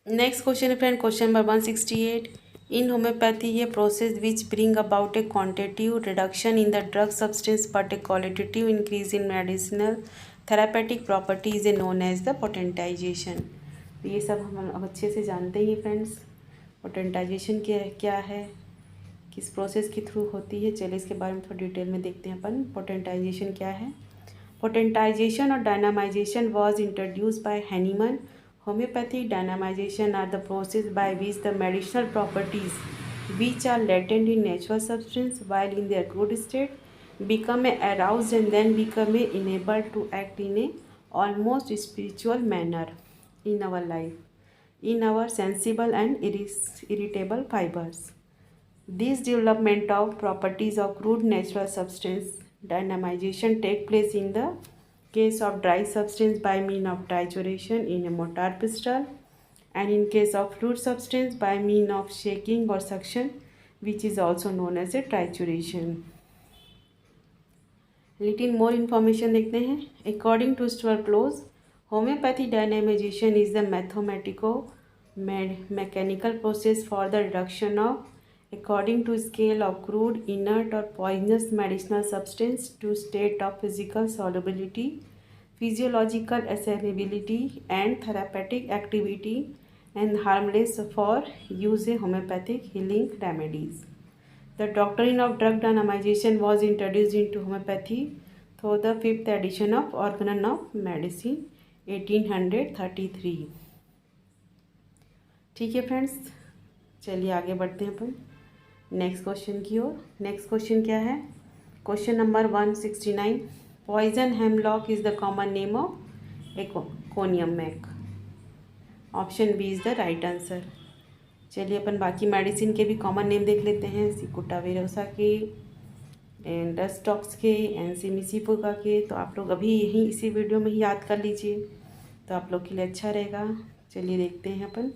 नेक्स्ट क्वेश्चन है friend, question number 168। In homeopathy ये process which bring about a quantitative reduction in the drug substance but a qualitative increase in medicinal therapeutic properties A known as the potentization. तो ये सब हम अच्छे से जानते ही friends. Potentisation क्या है, किस प्रोसेस के थ्रू होती है, चलिए इसके बारे में थोड़ा डिटेल में देखते हैं अपन। पोटेंटाइजेशन क्या है? पोटेंटाइजेशन और dynamization was introduce by Hahnemann. Homeopathic dynamization are the process by which the medicinal properties which are latent in natural substance while in their crude state become aroused and then become enabled to act in a almost spiritual manner in our life, in our sensible and irritable fibers. This development of properties of crude natural substance dynamization take place in the case of dry substance by means of trituration in a mortar pestle, and in case of fluid substance by means of shaking or suction, which is also known as a trituration. Little more information देखते हैं। According to Stuart Close, homeopathy dynamization is the mathematico-mechanical process for the reduction of, according to scale of crude, inert or poisonous medicinal substance to state of physical solubility, physiological assailability and therapeutic activity, and harmless for use in homeopathic healing remedies. The doctrine of drug dynamization was introduced into homeopathy through the 5th edition of Organon of Medicine 1833। ठीक है friends, चलिए आगे बढ़ते हैं अपन next question की ओर। Next question क्या है? Question number 169। Poison hemlock is the common name of conium mac. Option B is the right answer. चलिए अपन बाकी मेडिसिन के भी कॉमन नेम देख लेते हैं। सिकुटा वेरोसा के, डस्टॉक्स के, एनसीमिसिफुगा के। तो आप लोग अभी यहीं इसी वीडियो में ही याद कर लीजिए, तो आप लोग के लिए अच्छा रहेगा। चलिए देखते हैं अपन।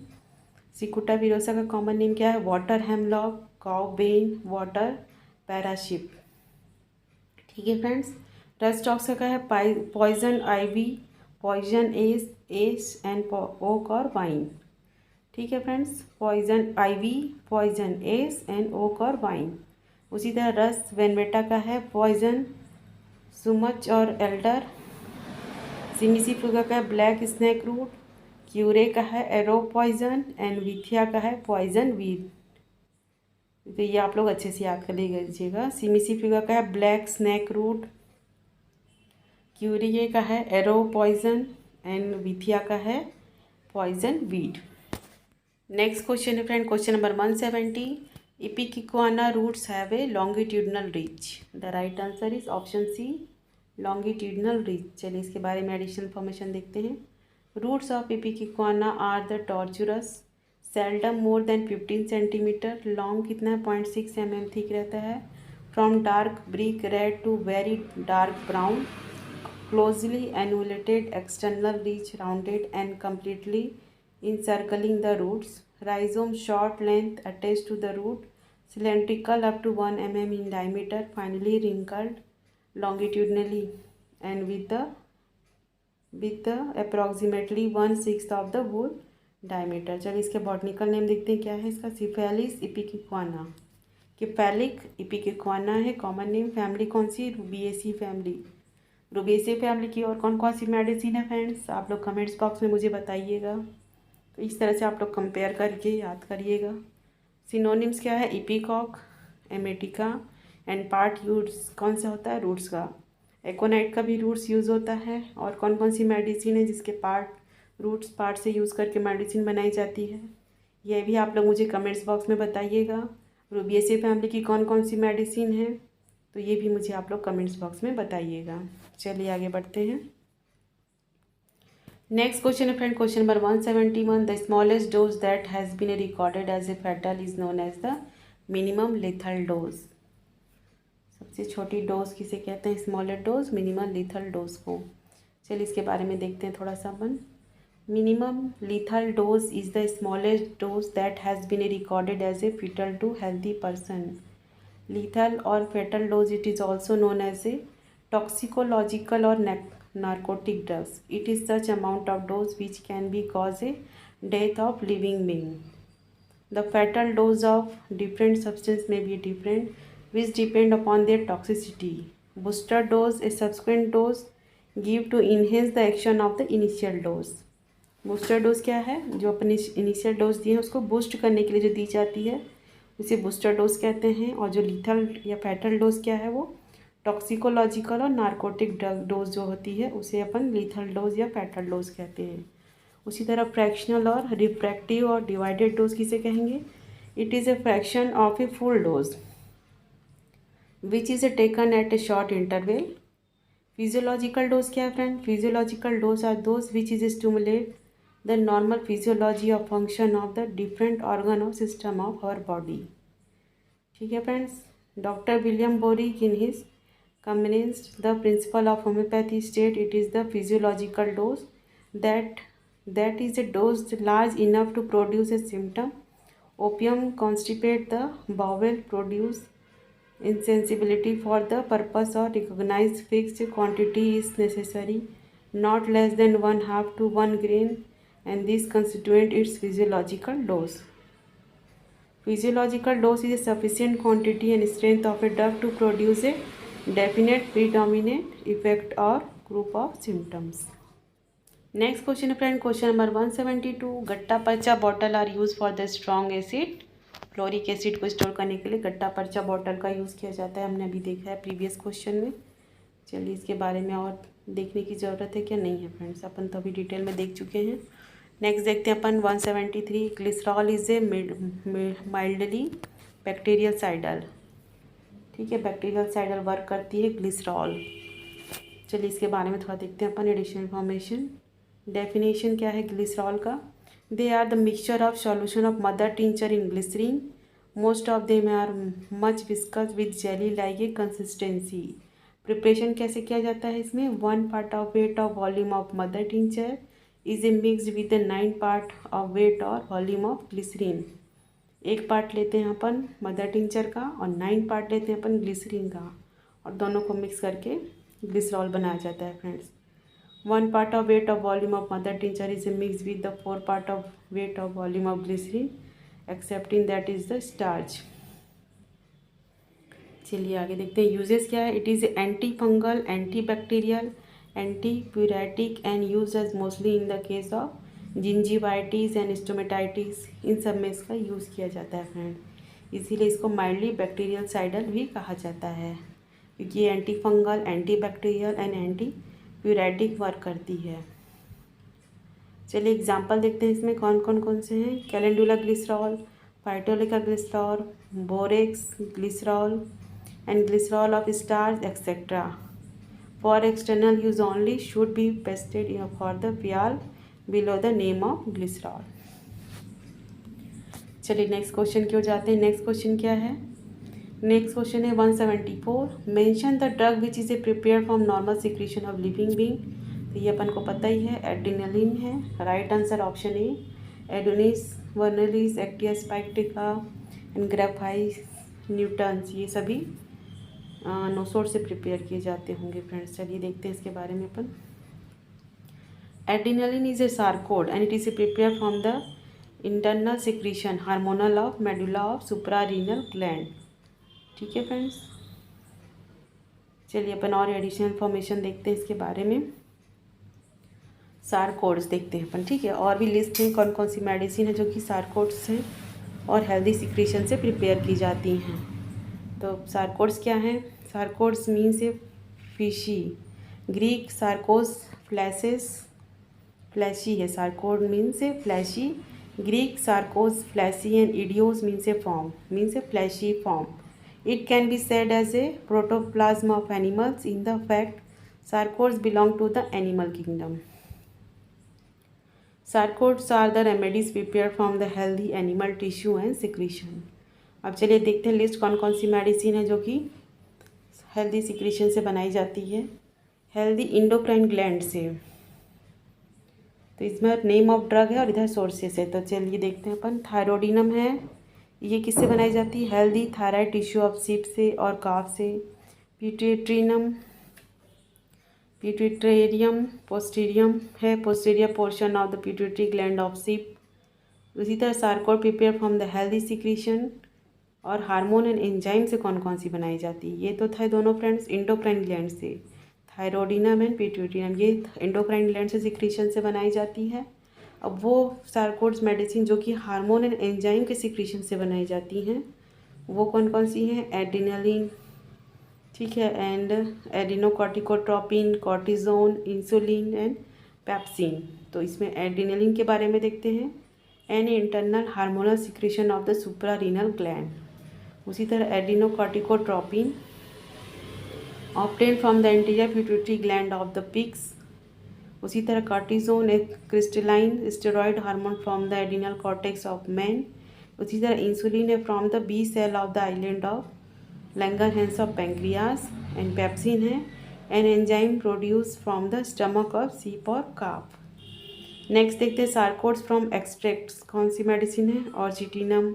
सिकुटा विरोसा का कॉमन नेम क्या है? Water hemlock, cowbane, water parsnip. ठीक है फ्रेंड्स। डस्टॉक्स का क्या है? Poison ivy, poison ash and oak और वाइन। ठीक है friends, poison ivy, poison ash and oak और वाइन। उसी तरह रस वेनवेटा का है पॉइजन सुमच और एल्डर। सिमिसिफुगा का है ब्लैक स्नैक रूट। क्यूरे का है एरो पॉइजन, एंड विथिया का है पॉइजन वीड। तो ये आप लोग अच्छे से याद कर लीजिएगा। सिमिसिफिका का है ब्लैक स्नैक रूट, क्यूरिये का है एरो पॉइजन, एंड विथिया का है पॉइजन वीड। नेक्स्ट क्वेश्चन है friend, question number 170। Ipecacuanha roots have a longitudinal reach. The right answer is option C, longitudinal reach. चलिए इसके बारे में एडिशनल इन्फॉर्मेशन देखते हैं। Roots of ipecacuanha are the tortuous, seldom more than 15 centimetre, long कितना है 0.6 mm thick रहता है, from dark brick red to very dark brown, closely annulated, external reach rounded and completely encircling the roots, rhizome short length attached to the root, cylindrical up to 1 mm in diameter, finally wrinkled longitudinally and with the approximately 1/6 of the whole diameter। चलिए इसके botanical name देखते हैं क्या है इसका। Syphilis इपिक्वाना, किफेलिक इपिक्वाना है common name. Family कौन सी, Rubiaceae family, Rubiaceae family की। और कौन कौन सी मेडिसिन है फ्रेंड्स, आप लोग कमेंट्स बॉक्स में मुझे बताइएगा। तो इस तरह से आप लोग कंपेयर करके याद करिएगा। सिनोनिम्स क्या है, इपिकॉक, एमेटिका एंड पार्ट यूज कौन सा होता है, रूट्स का। एकोनाइट का भी रूट्स यूज़ होता है। और कौन कौन सी मेडिसिन है जिसके रूट्स पार्ट से यूज़ करके मेडिसिन बनाई जाती है, यह भी आप लोग मुझे कमेंट्स बॉक्स में बताइएगा। रूबिएसी फैमिली की कौन कौन सी मेडिसिन है, तो ये भी मुझे आप लोग कमेंट्स बॉक्स में बताइएगा। चलिए आगे बढ़ते हैं। नेक्स्ट क्वेश्चन है friend, question number 171। The smallest dose that has been recorded as a fatal is known as the minimum lethal dose. सबसे छोटी डोज किसे कहते हैं, smallest dose, minimum lethal dose को। चलिए इसके बारे में देखते हैं थोड़ा सा अपन। Minimum lethal dose is the smallest dose that has been recorded as a fetal to healthy person. lethal or fatal dose, it is also known as a toxicological or narcotic drugs. It is such amount of dose which can be cause a death of living being. The fatal dose of different substance may be different, which depend upon their toxicity. Booster dose, a subsequent dose give to enhance the action of the initial dose. Booster dose क्या है, जो अपने initial dose दिए हैं उसको boost करने के लिए जो दी जाती है उसे बूस्टर डोज कहते हैं। और जो लीथल या फैटल डोज क्या है, वो टॉक्सिकोलॉजिकल और नार्कोटिक ड्रग डोज जो होती है उसे अपन लीथल डोज या फैटल डोज कहते हैं। उसी तरह फ्रैक्शनल और रिफ्रैक्टिव और डिवाइडेड डोज किसे कहेंगे, it is a fraction of a full dose which is a taken at a short interval. Physiological dose क्या है friend, physiological dose are those which is stimulate the normal physiology of function of the different organ or system of our body। ठीक है friends, doctor William boric in his convinced the principle of homeopathy state it is the physiological dose that is a dose large enough to produce a symptom। opium constipate the bowel, produce insensibility for the purpose or recognized fixed quantity is necessary, not less than 1/2 to 1 grain, and this constituent its physiological dose। Physiological dose is a sufficient quantity and strength of a drug to produce a definite predominant effect or group of symptoms। Next question friend, question number 172। Gutta percha bottle are use for the strong acid. Fluoric acid को store करने के लिए गट्टा percha bottle का use किया जाता है, हमने अभी देखा है प्रीवियस क्वेश्चन में। चलिए इसके बारे में और देखने की ज़रूरत है क्या, नहीं है फ्रेंड्स, अपन तो अभी डिटेल में देख चुके हैं। नेक्स्ट देखते हैं अपन 173। Glycerol is a mildly bactericidal. ठीक है, बैक्टीरियल साइडल वर्क करती है ग्लिसरॉल। चलिए इसके बारे में थोड़ा देखते हैं अपन एडिशनल इन्फॉर्मेशन। डेफिनेशन क्या है ग्लिसरॉल का, they are the mixture of solution of mother tincture in glycerine, most of them are much viscous with jelly like a consistency. Preparation कैसे किया जाता है इसमें, 1 part of weight of volume of mother tincture is a mixed with the 9 part of weight और volume of glycerine. 1 part लेते हैं अपन mother tincture का और 9 पार्ट लेते हैं अपन ग्लिसरीन का, और दोनों को मिक्स करके ग्लिसरॉल बनाया जाता है friends. 1 part of weight of volume of mother tincture is a mixed with the 4 part of weight of volume of glycerin excepting that is the starch। चलिए आगे देखते हैं यूजेस क्या है। It is anti fungal, anti bacterial, anti pyretic and use as mostly in the case of gingivitis and stomatitis. इन सब में इसका यूज़ किया जाता है फ्रेंड। इसीलिए इसको माइल्डली बैक्टीरियल साइडल भी कहा जाता है, क्योंकि ये anti fungal, anti bacterial and anti pyretic work करती है। चलिए एग्जांपल देखते हैं इसमें कौन से हैं। Calendula glycerol, phytolacca glycerol, borax glycerol and glycerol of starch etcetera. For external use only should be pasted for the vial below the name of glycerol. चलिए नेक्स्ट क्वेश्चन की ओर जाते हैं। नेक्स्ट क्वेश्चन क्या है? नेक्स्ट क्वेश्चन है 174। Mention the drug which is a prepare from normal secretion of living being. तो ये अपन को पता ही है, एड्रेनलिन है। राइट आंसर option A, Adonis vernalis, Actaea spicata and graphis nutans, ये सभी नोसोड से प्रिपेयर किए जाते होंगे फ्रेंड्स। चलिए देखते हैं इसके बारे में अपन। Adrenaline is a sarcode and it is a prepare from the internal secretion hormonal of medulla of suprarenal gland. ठीक है फ्रेंड्स, चलिए अपन और एडिशनल इन्फॉर्मेशन देखते हैं इसके बारे में। सार्कोड्स देखते हैं अपन, ठीक है। और भी लिस्ट है कौन कौन सी मेडिसिन है जो कि सार्कोड्स हैं और हेल्दी सिक्रीशन से प्रिपेयर की जाती हैं। तो सार्कोड्स क्या हैं? Sarcodes means a fishy, Greek sarkos flesh, fleshy है। Sarcode means a fleshy, Greek sarkos fleshy and eidos means a form, means a fleshy form. It can be said as a protoplasm of animals. In the fact, sarcodes belong to the animal kingdom. Sarcodes are the remedies prepared from the healthy animal tissue and secretion. अब चलिए देखते हैं list कौन कौन सी medicine है जो कि हेल्दी सिक्रीशन से बनाई जाती है, हेल्दी इंडोक्राइन ग्लैंड से। तो इसमें नेम ऑफ ड्रग है और इधर सोर्सेस है। तो चलिए देखते हैं अपन। थायरोडिनम है, ये किससे बनाई जाती है? हेल्दी थायराइड टिश्यू ऑफ सीप से और काफ से। पिट्यूटेरियम, पिट्यूटेरियम पोस्टीरियम है, posterior portion of the pituitary gland of सीप। उसी तरह sarcode prepare from the healthy secretion. और हार्मोन एंड एंजाइम से कौन कौन सी बनाई जाती है? ये तो था दोनों फ्रेंड्स इंडोक्राइन ग्लैंड से, थायरोडिनम एंड पिट्यूटेरियम, ये इंडोक्राइन ग्लैंड से सिक्रीशन से बनाई जाती है। अब वो सार्कोड्स मेडिसिन जो कि हार्मोन एंड एंजाइम के सिक्रीशन से बनाई जाती हैं वो कौन कौन सी हैं? एड्रेनलिन, ठीक है, and adenocorticotropin, cortisone, insulin and pepsin. तो इसमें एड्रेनलिन के बारे में देखते हैं, any internal hormonal secretion of the suprarenal gland. उसी तरह adenocorticotropin obtain from the anterior pituitary gland of the pigs. उसी तरह कार्टिजोन एक crystalline steroid hormone from the adrenal cortex of man. उसी तरह इंसुलिन है from the B cell of the island of Langerhans of pancreas. And pepsin है an enzyme produce from the stomach of सीप और काफ। Next देखते हैं sarcodes from extracts. कौन सी मेडिसिन है? ऑर्जिटिनम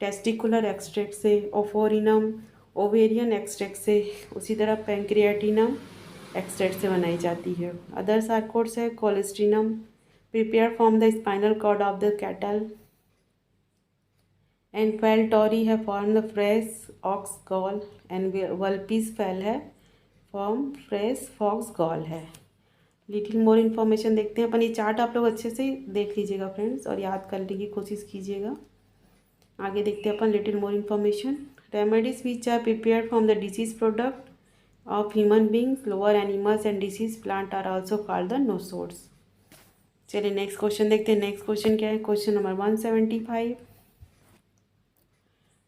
टेस्टिकुलर एक्सट्रैक्ट से, ओफोरिनम ओवेरियन एक्सट्रैक्ट से, उसी तरह पैंक्रियाटिनम एक्सट्रैक्ट से बनाई जाती है। अदर सार्कोड्स है cholesterinum prepare from the spinal cord of the cattle. And fel tauri है from the fresh ox gall. And vulpis fel है फ्रॉम फ्रेश फॉक्स गॉल है। लिटिल मोर इन्फॉर्मेशन देखते हैं अपन। ये चार्ट आप लोग अच्छे से देख लीजिएगा फ्रेंड्स और याद करने की कोशिश कीजिएगा। आगे देखते हैं अपन little more information. Remedies which are prepare from the disease product of human beings, lower animals and disease plant are also called the nosodes. चलिए नेक्स्ट क्वेश्चन देखते हैं। नेक्स्ट क्वेश्चन क्या है? Question number 175।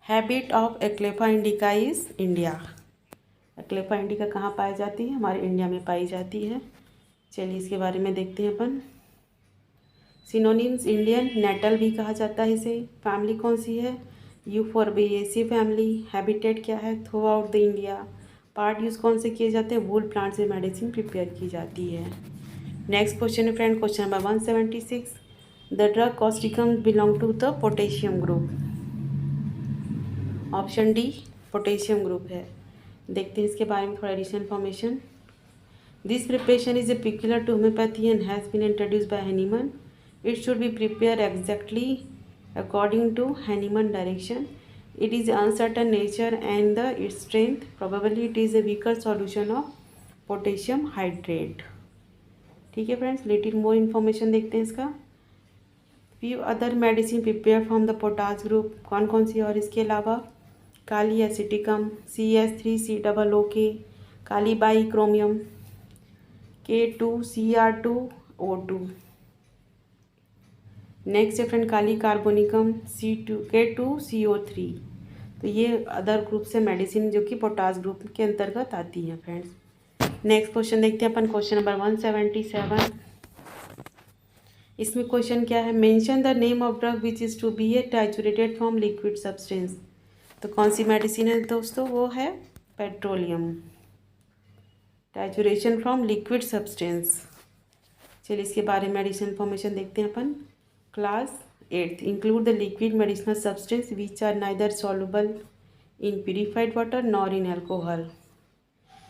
Habit of Acalypha indica is India. Acalypha indica कहाँ पाई जाती है? हमारे इंडिया में पाई जाती है। चलिए इसके बारे में देखते हैं अपन। सिनोनिम्स इंडियन नेटल भी कहा जाता है इसे। फैमिली कौन सी है? Euphorbiaceae family. हैबिटेट क्या है? Throughout the India. Part use कौन से किए जाते हैं? वूल प्लांट से मेडिसिन प्रिपेयर की जाती है। नेक्स्ट क्वेश्चन है friend, question number 176। The drug causticum belong to the potassium group. Option D potassium group है। देखते हैं इसके बारे में थोड़ा additional information. This preparation is a peculiar to homeopathy and has been introduced by Hahnemann. It should be prepare exactly according to Hahnemann direction. It is uncertain nature and its strength. Probably it is a weaker solution of potassium hydrate. ठीक है friends, little more information देखते हैं इसका। few other medicine prepared from the potash group, कौन कौन सी और इसके अलावा? काली एसिटिकम, CS3COOK, काली बाई क्रोमियम, K2Cr2O2। नेक्स्ट है फ्रेंड काली कार्बोनिकम, K2CO3। तो ये अदर ग्रुप से मेडिसिन जो कि पोटास ग्रुप के अंतर्गत आती है फ्रेंड्स। नेक्स्ट क्वेश्चन देखते हैं अपन, क्वेश्चन नंबर 177। इसमें क्वेश्चन क्या है? Mention the name of drug which is to be a triturated from liquid substance. तो कौन सी मेडिसिन है दोस्तों? वो है petroleum, trituration from liquid substance. चलिए इसके बारे में एडिशनल इन्फॉर्मेशन देखते हैं अपन। Class 8th include the liquid medicinal substance which are neither soluble in purified water nor in alcohol.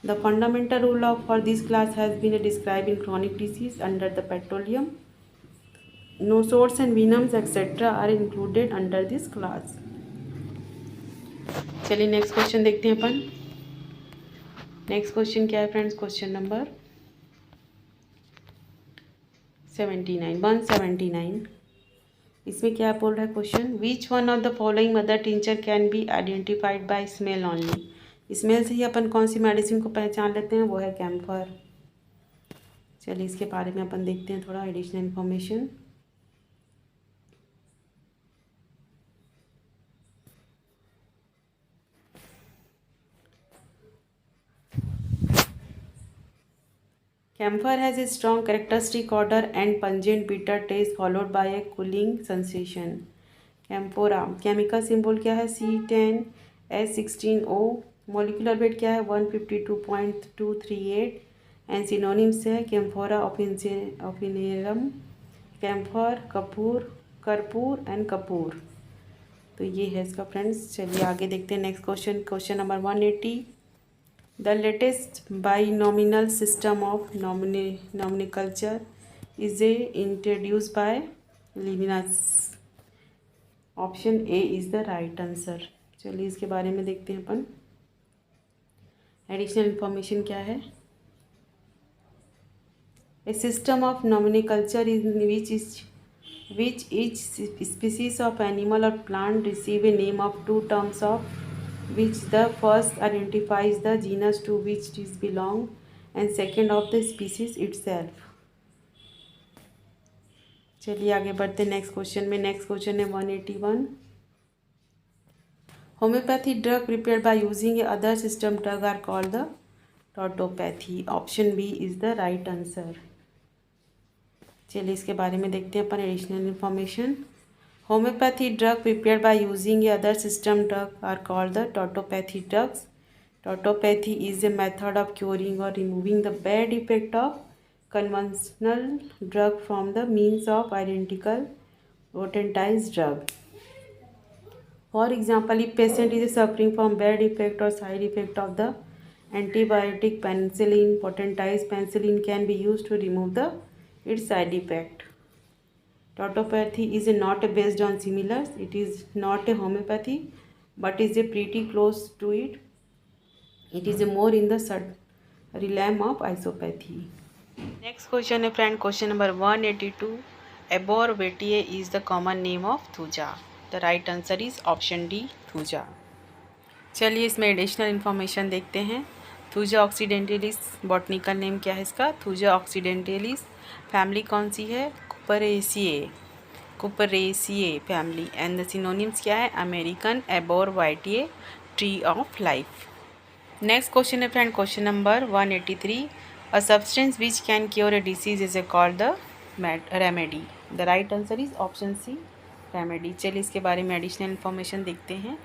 The fundamental rule of for this class has been describe in chronic disease under the petroleum. Nosodes and venoms etcetera are included under this class. चलिए next question देखते हैं अपन। Next question क्या है friends? Question number 179। इसमें क्या बोल रहा है question? Which one of the following mother tincture can be identified by smell only. Smell से ही अपन कौन सी मेडिसिन को पहचान लेते हैं? वो है कैम्फर। चलिए इसके बारे में अपन देखते हैं थोड़ा additional information. Camphor has a strong characteristic odor and pungent bitter taste followed by a cooling sensation. Camphora chemical symbol क्या है? C10H16O। मोलिकुलर वेट क्या है? 152.238। एंड सिनोनिम्स है कैम्फोरा ऑफिनेरम, कैम्फर, कपूर, कर्पूर एंड कपूर। तो ये है इसका फ्रेंड्स। चलिए आगे देखते हैं next question, question number 180। The latest binomial system of nomenclature is introduced by Linnaeus. Option A is the right answer. चलिए इसके बारे में देखते हैं अपन। एडिशनल इन्फॉर्मेशन क्या है? A system of nomenclature in which each species of animal or plant receive a name of two terms of which the first identifies the genus to which it belongs and second of the species itself. चलिए आगे बढ़ते next question में। Next question है 181। Homeopathy drug prepared by using a other system drug are called the tautopathy. Option B is the right answer. चलिए इसके बारे में देखते हैं अपन additional information. Homeopathy drug prepared by using a other system drug are called the tautopathy drugs. Tautopathy is a method of curing or removing the bad effect of conventional drug from the means of identical potentized drug. For example, if patient is suffering from bad effect or side effect of the antibiotic penicillin, potentized penicillin can be used to remove its side effect. Tautopathy is not based on similars. It is not a homeopathy, but is a pretty close to it. It is a more in the realm of isopathy. Next question है friend, question number 182. Abourvetier is the common name of thuja. The right answer is option D, thuja. चलिए इसमें additional information देखते हैं। Thuja occidentalis botanical name क्या है इसका? Thuja occidentalis. Family कौन सी है? Cupressaceae family. And the synonyms क्या है? American arborvitae, tree of life. Next question है friend, question number 183। A substance which can cure a disease is called the remedy. The right answer is option C, remedy. चलिए इसके बारे में additional information देखते हैं।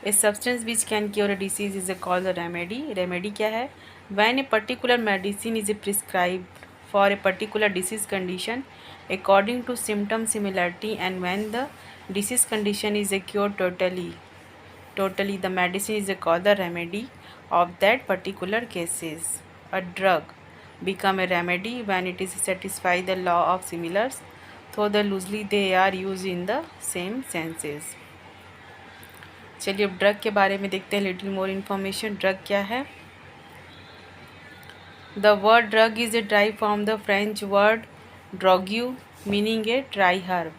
A substance which can cure a disease is called the remedy. Remedy क्या है? When a particular medicine is prescribed for a particular disease condition according to symptom similarity and when the disease condition is cured totally the medicine is called the remedy of that particular cases. A drug become a remedy when it is satisfy the law of similars, though the loosely they are used in the same senses. चलिए अब drug के बारे में देखते हैं little more information. Drug क्या है? The word drug is derived from the French word drogue, meaning a dry herb.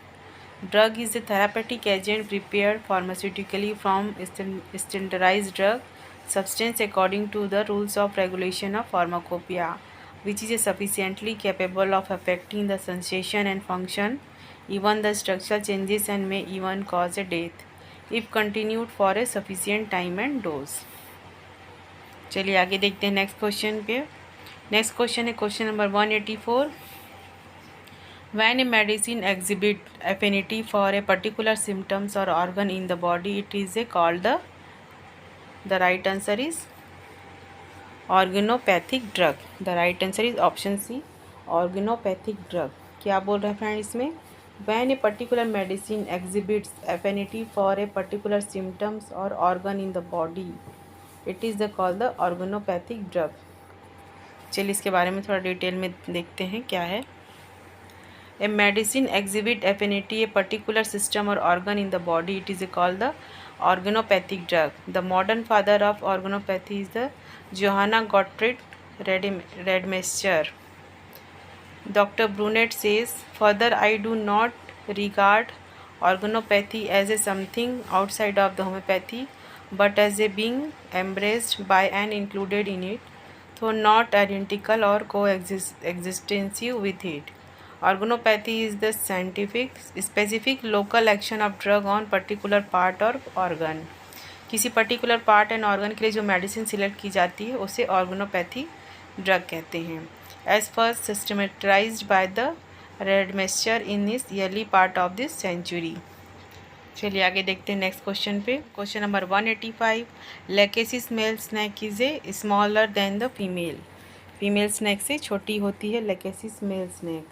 Drug is a therapeutic agent prepared pharmaceutically from standardized drug substance according to the rules of regulation of pharmacopoeia, which is sufficiently capable of affecting the sensation and function, even the structural changes, and may even cause a death if continued for a sufficient time and dose. चलिए आगे देखते हैं next question पे। Next question है question number 184। When a medicine exhibit affinity for a particular symptoms or organ in the body, it is called the right answer is organopathic drug. The right answer is option C, organopathic drug. क्या बोल रहे हैं friend इसमें? When a particular medicine exhibits affinity for a particular symptoms or organ in the body, it is called the organopathic drug. चलिए इसके बारे में थोड़ा डिटेल में देखते हैं क्या है। A medicine exhibit affinity a particular system or organ in the body, it is called the organopathic drug. The modern father of organopathy is the Johanna Gottfried Rademacher. Dr. Brunet says, further, I do not regard organopathy as a something outside of the homeopathy, but as a being embraced by and included in it, though not identical or coextensive with it. Organopathy is the specific local action of drug on particular part or organ. किसी particular part and organ के लिए जो medicine select की जाती है उसे ऑर्गेनोपैथी drug कहते हैं। As first systematized by the Rademacher in this early part of this century. चलिए आगे देखते हैं नेक्स्ट क्वेश्चन पे। Question number 185। Lachesis male snake is a smaller than the female. Female snake से छोटी होती है लेकेसिस मेल स्नैक।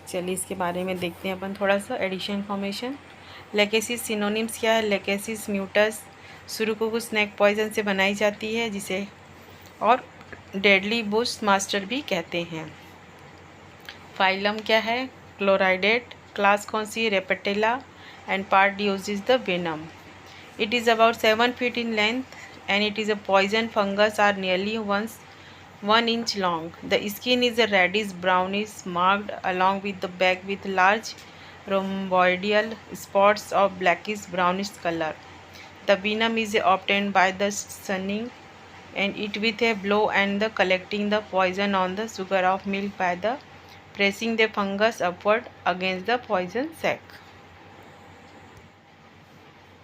चलिए इसके बारे में देखते हैं अपन थोड़ा सा एडिशन इन्फॉर्मेशन। लेकेसिस सिनोनिम्स क्या है? लेकेसिस म्यूटस सुरुकुकू स्नैक पॉइजन से बनाई जाती है जिसे और डेडली बुश मास्टर भी कहते हैं। फाइलम क्या है? क्लोराइडेट। क्लास कौन सी? Reptilia. And part uses the venom. It is about 7 feet in length and it is a poison fungus are nearly 1 inch long. The skin is a reddish brownish marked along with the back with large rhomboidal spots of blackish brownish color. The venom is obtained by the sunning and it with a blow and the collecting the poison on the sugar of milk by the pressing the fungus upward against the poison sac.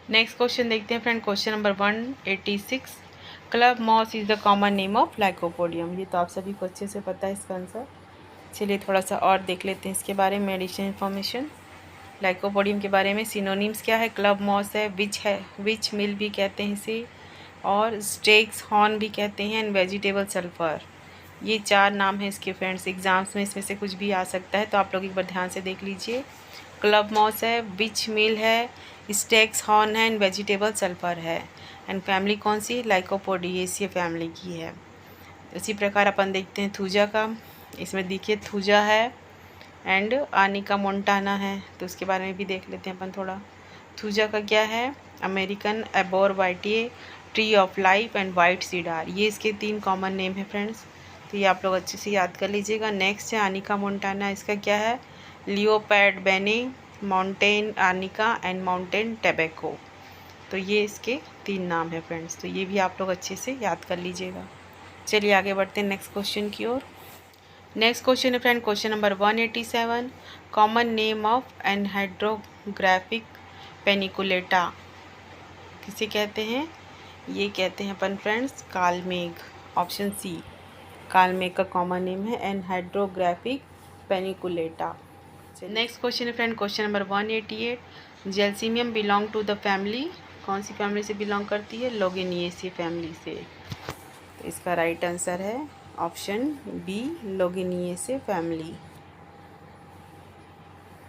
Next question देखते हैं friend. Question number 186। Club moss is the common name of lycopodium. ये तो आप सभी को अच्छे से पता है इसका आंसर। चलिए थोड़ा सा और देख लेते हैं इसके बारे में एडिशनल इन्फॉर्मेशन। लाइकोपोडियम के बारे में सिनोनिम्स क्या है? क्लब मॉस है, विच मिल भी कहते हैं इसे, और स्टेक्स हॉर्न भी कहते हैं, एंड वेजिटेबल सल्फर। ये 4 नाम हैं इसके फ्रेंड्स। एग्जाम्स में इसमें से कुछ भी आ सकता है तो आप लोग एक बार ध्यान से देख लीजिए। क्लब मॉस है, विच मिल है, स्टेक्स हॉर्न है, एंड वेजिटेबल सल्फर है। एंड फैमिली कौन सी? लाइकोपोडिएसी फैमिली की है। इसी प्रकार अपन देखते हैं थूजा का। इसमें देखिए थूजा है एंड आनिका मोंटाना है, तो उसके बारे में भी देख लेते हैं अपन थोड़ा। थूजा का क्या है? American arborvitae, tree of life and white cedar. ये इसके 3 कॉमन नेम है फ्रेंड्स, तो ये आप लोग अच्छे से याद कर लीजिएगा। नेक्स्ट है आनिका मोंटाना। इसका क्या है? लियोपैड बेने, mountain arnica and mountain tobacco. तो ये इसके 3 नाम है फ्रेंड्स, तो ये भी आप लोग अच्छे से याद कर लीजिएगा। चलिए आगे बढ़ते हैं नेक्स्ट क्वेश्चन की ओर। नेक्स्ट क्वेश्चन है friend question number 187। Common name of Andrographis paniculata किसे कहते हैं? ये कहते हैं अपन फ्रेंड्स कालमेघ। ऑप्शन सी, कालमेघ का कॉमन नेम है एनहाइड्रोग्राफिक पेनिकुलेटा। नेक्स्ट क्वेश्चन है friend question number 188। Gelsemium belong to the family. कौन सी फैमिली से बिलोंग करती है? लोगेनिएसी फैमिली से। तो इसका राइट आंसर है ऑप्शन बी, लोगेनिएसी फैमिली।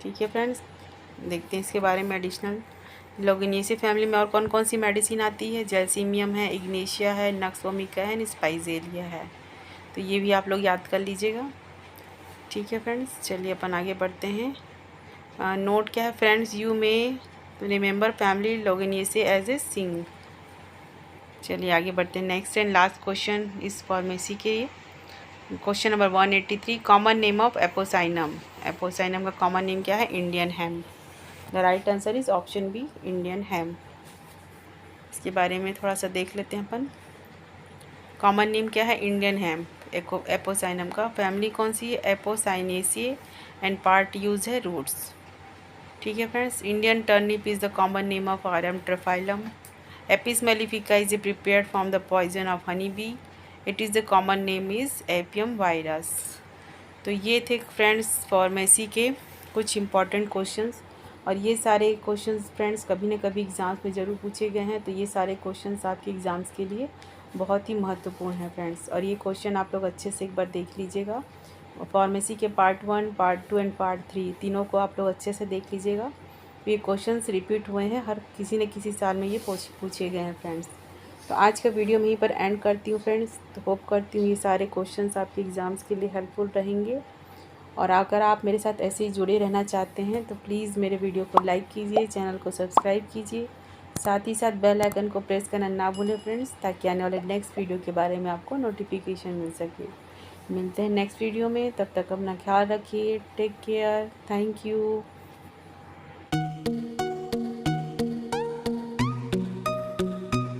ठीक है फ्रेंड्स, देखते हैं इसके बारे में एडिशनल। लोगेनिएसी फैमिली में और कौन कौन सी मेडिसिन आती है? जेलसीमियम है, इग्नेशिया है, नक्सोमिका है एंड स्पाइजेलिया है। तो ये भी आप लोग याद कर लीजिएगा। ठीक है फ्रेंड्स, चलिए अपन आगे बढ़ते हैं। नोट क्या है friends? You may remember family Loganiaceae as a sing. चलिए आगे बढ़ते हैं नेक्स्ट एंड लास्ट क्वेश्चन इस फार्मेसी के। Question number 183, common name of Apocynum. Apocynum का कॉमन नेम क्या है? Indian hemp. The right answer is option B, Indian hemp. इसके बारे में थोड़ा सा देख लेते हैं अपन। कॉमन नेम क्या है? Indian hemp. एपोसाइनम का फैमिली कौन सी है? एपोसाइनेसिए एंड पार्ट यूज है रूट्स। ठीक है friends. Indian turnip is the common name of Arum triphyllum. Apis mellifica is prepared from the poison of honey bee. It is the common name is Apium virus. तो ये थे friends pharmacy के कुछ important questions, और ये सारे questions friends कभी न कभी एग्ज़ाम्स में ज़रूर पूछे गए हैं। तो ये सारे क्वेश्चंस आपके एग्ज़ाम्स के लिए बहुत ही महत्वपूर्ण है फ्रेंड्स, और ये क्वेश्चन आप लोग अच्छे से एक बार देख लीजिएगा। फार्मेसी के पार्ट 1, पार्ट 2 एंड पार्ट 3 तीनों को आप लोग अच्छे से देख लीजिएगा। ये क्वेश्चंस रिपीट हुए हैं, हर किसी न किसी साल में ये पूछे गए हैं फ्रेंड्स। तो आज का वीडियो मैं यहीं पर एंड करती हूँ फ्रेंड्स। तो होप करती हूँ ये सारे क्वेश्चंस आपके एग्ज़ाम्स के लिए हेल्पफुल रहेंगे। और अगर आप मेरे साथ ऐसे ही जुड़े रहना चाहते हैं तो प्लीज़ मेरे वीडियो को लाइक कीजिए, चैनल को सब्सक्राइब कीजिए, साथ ही साथ बेल आइकन को प्रेस करना ना भूलें फ्रेंड्स, ताकि आने वाले नेक्स्ट वीडियो के बारे में आपको नोटिफिकेशन मिल सके। मिलते हैं नेक्स्ट वीडियो में, तब तक अपना ख्याल रखिए। Take care. Thank you.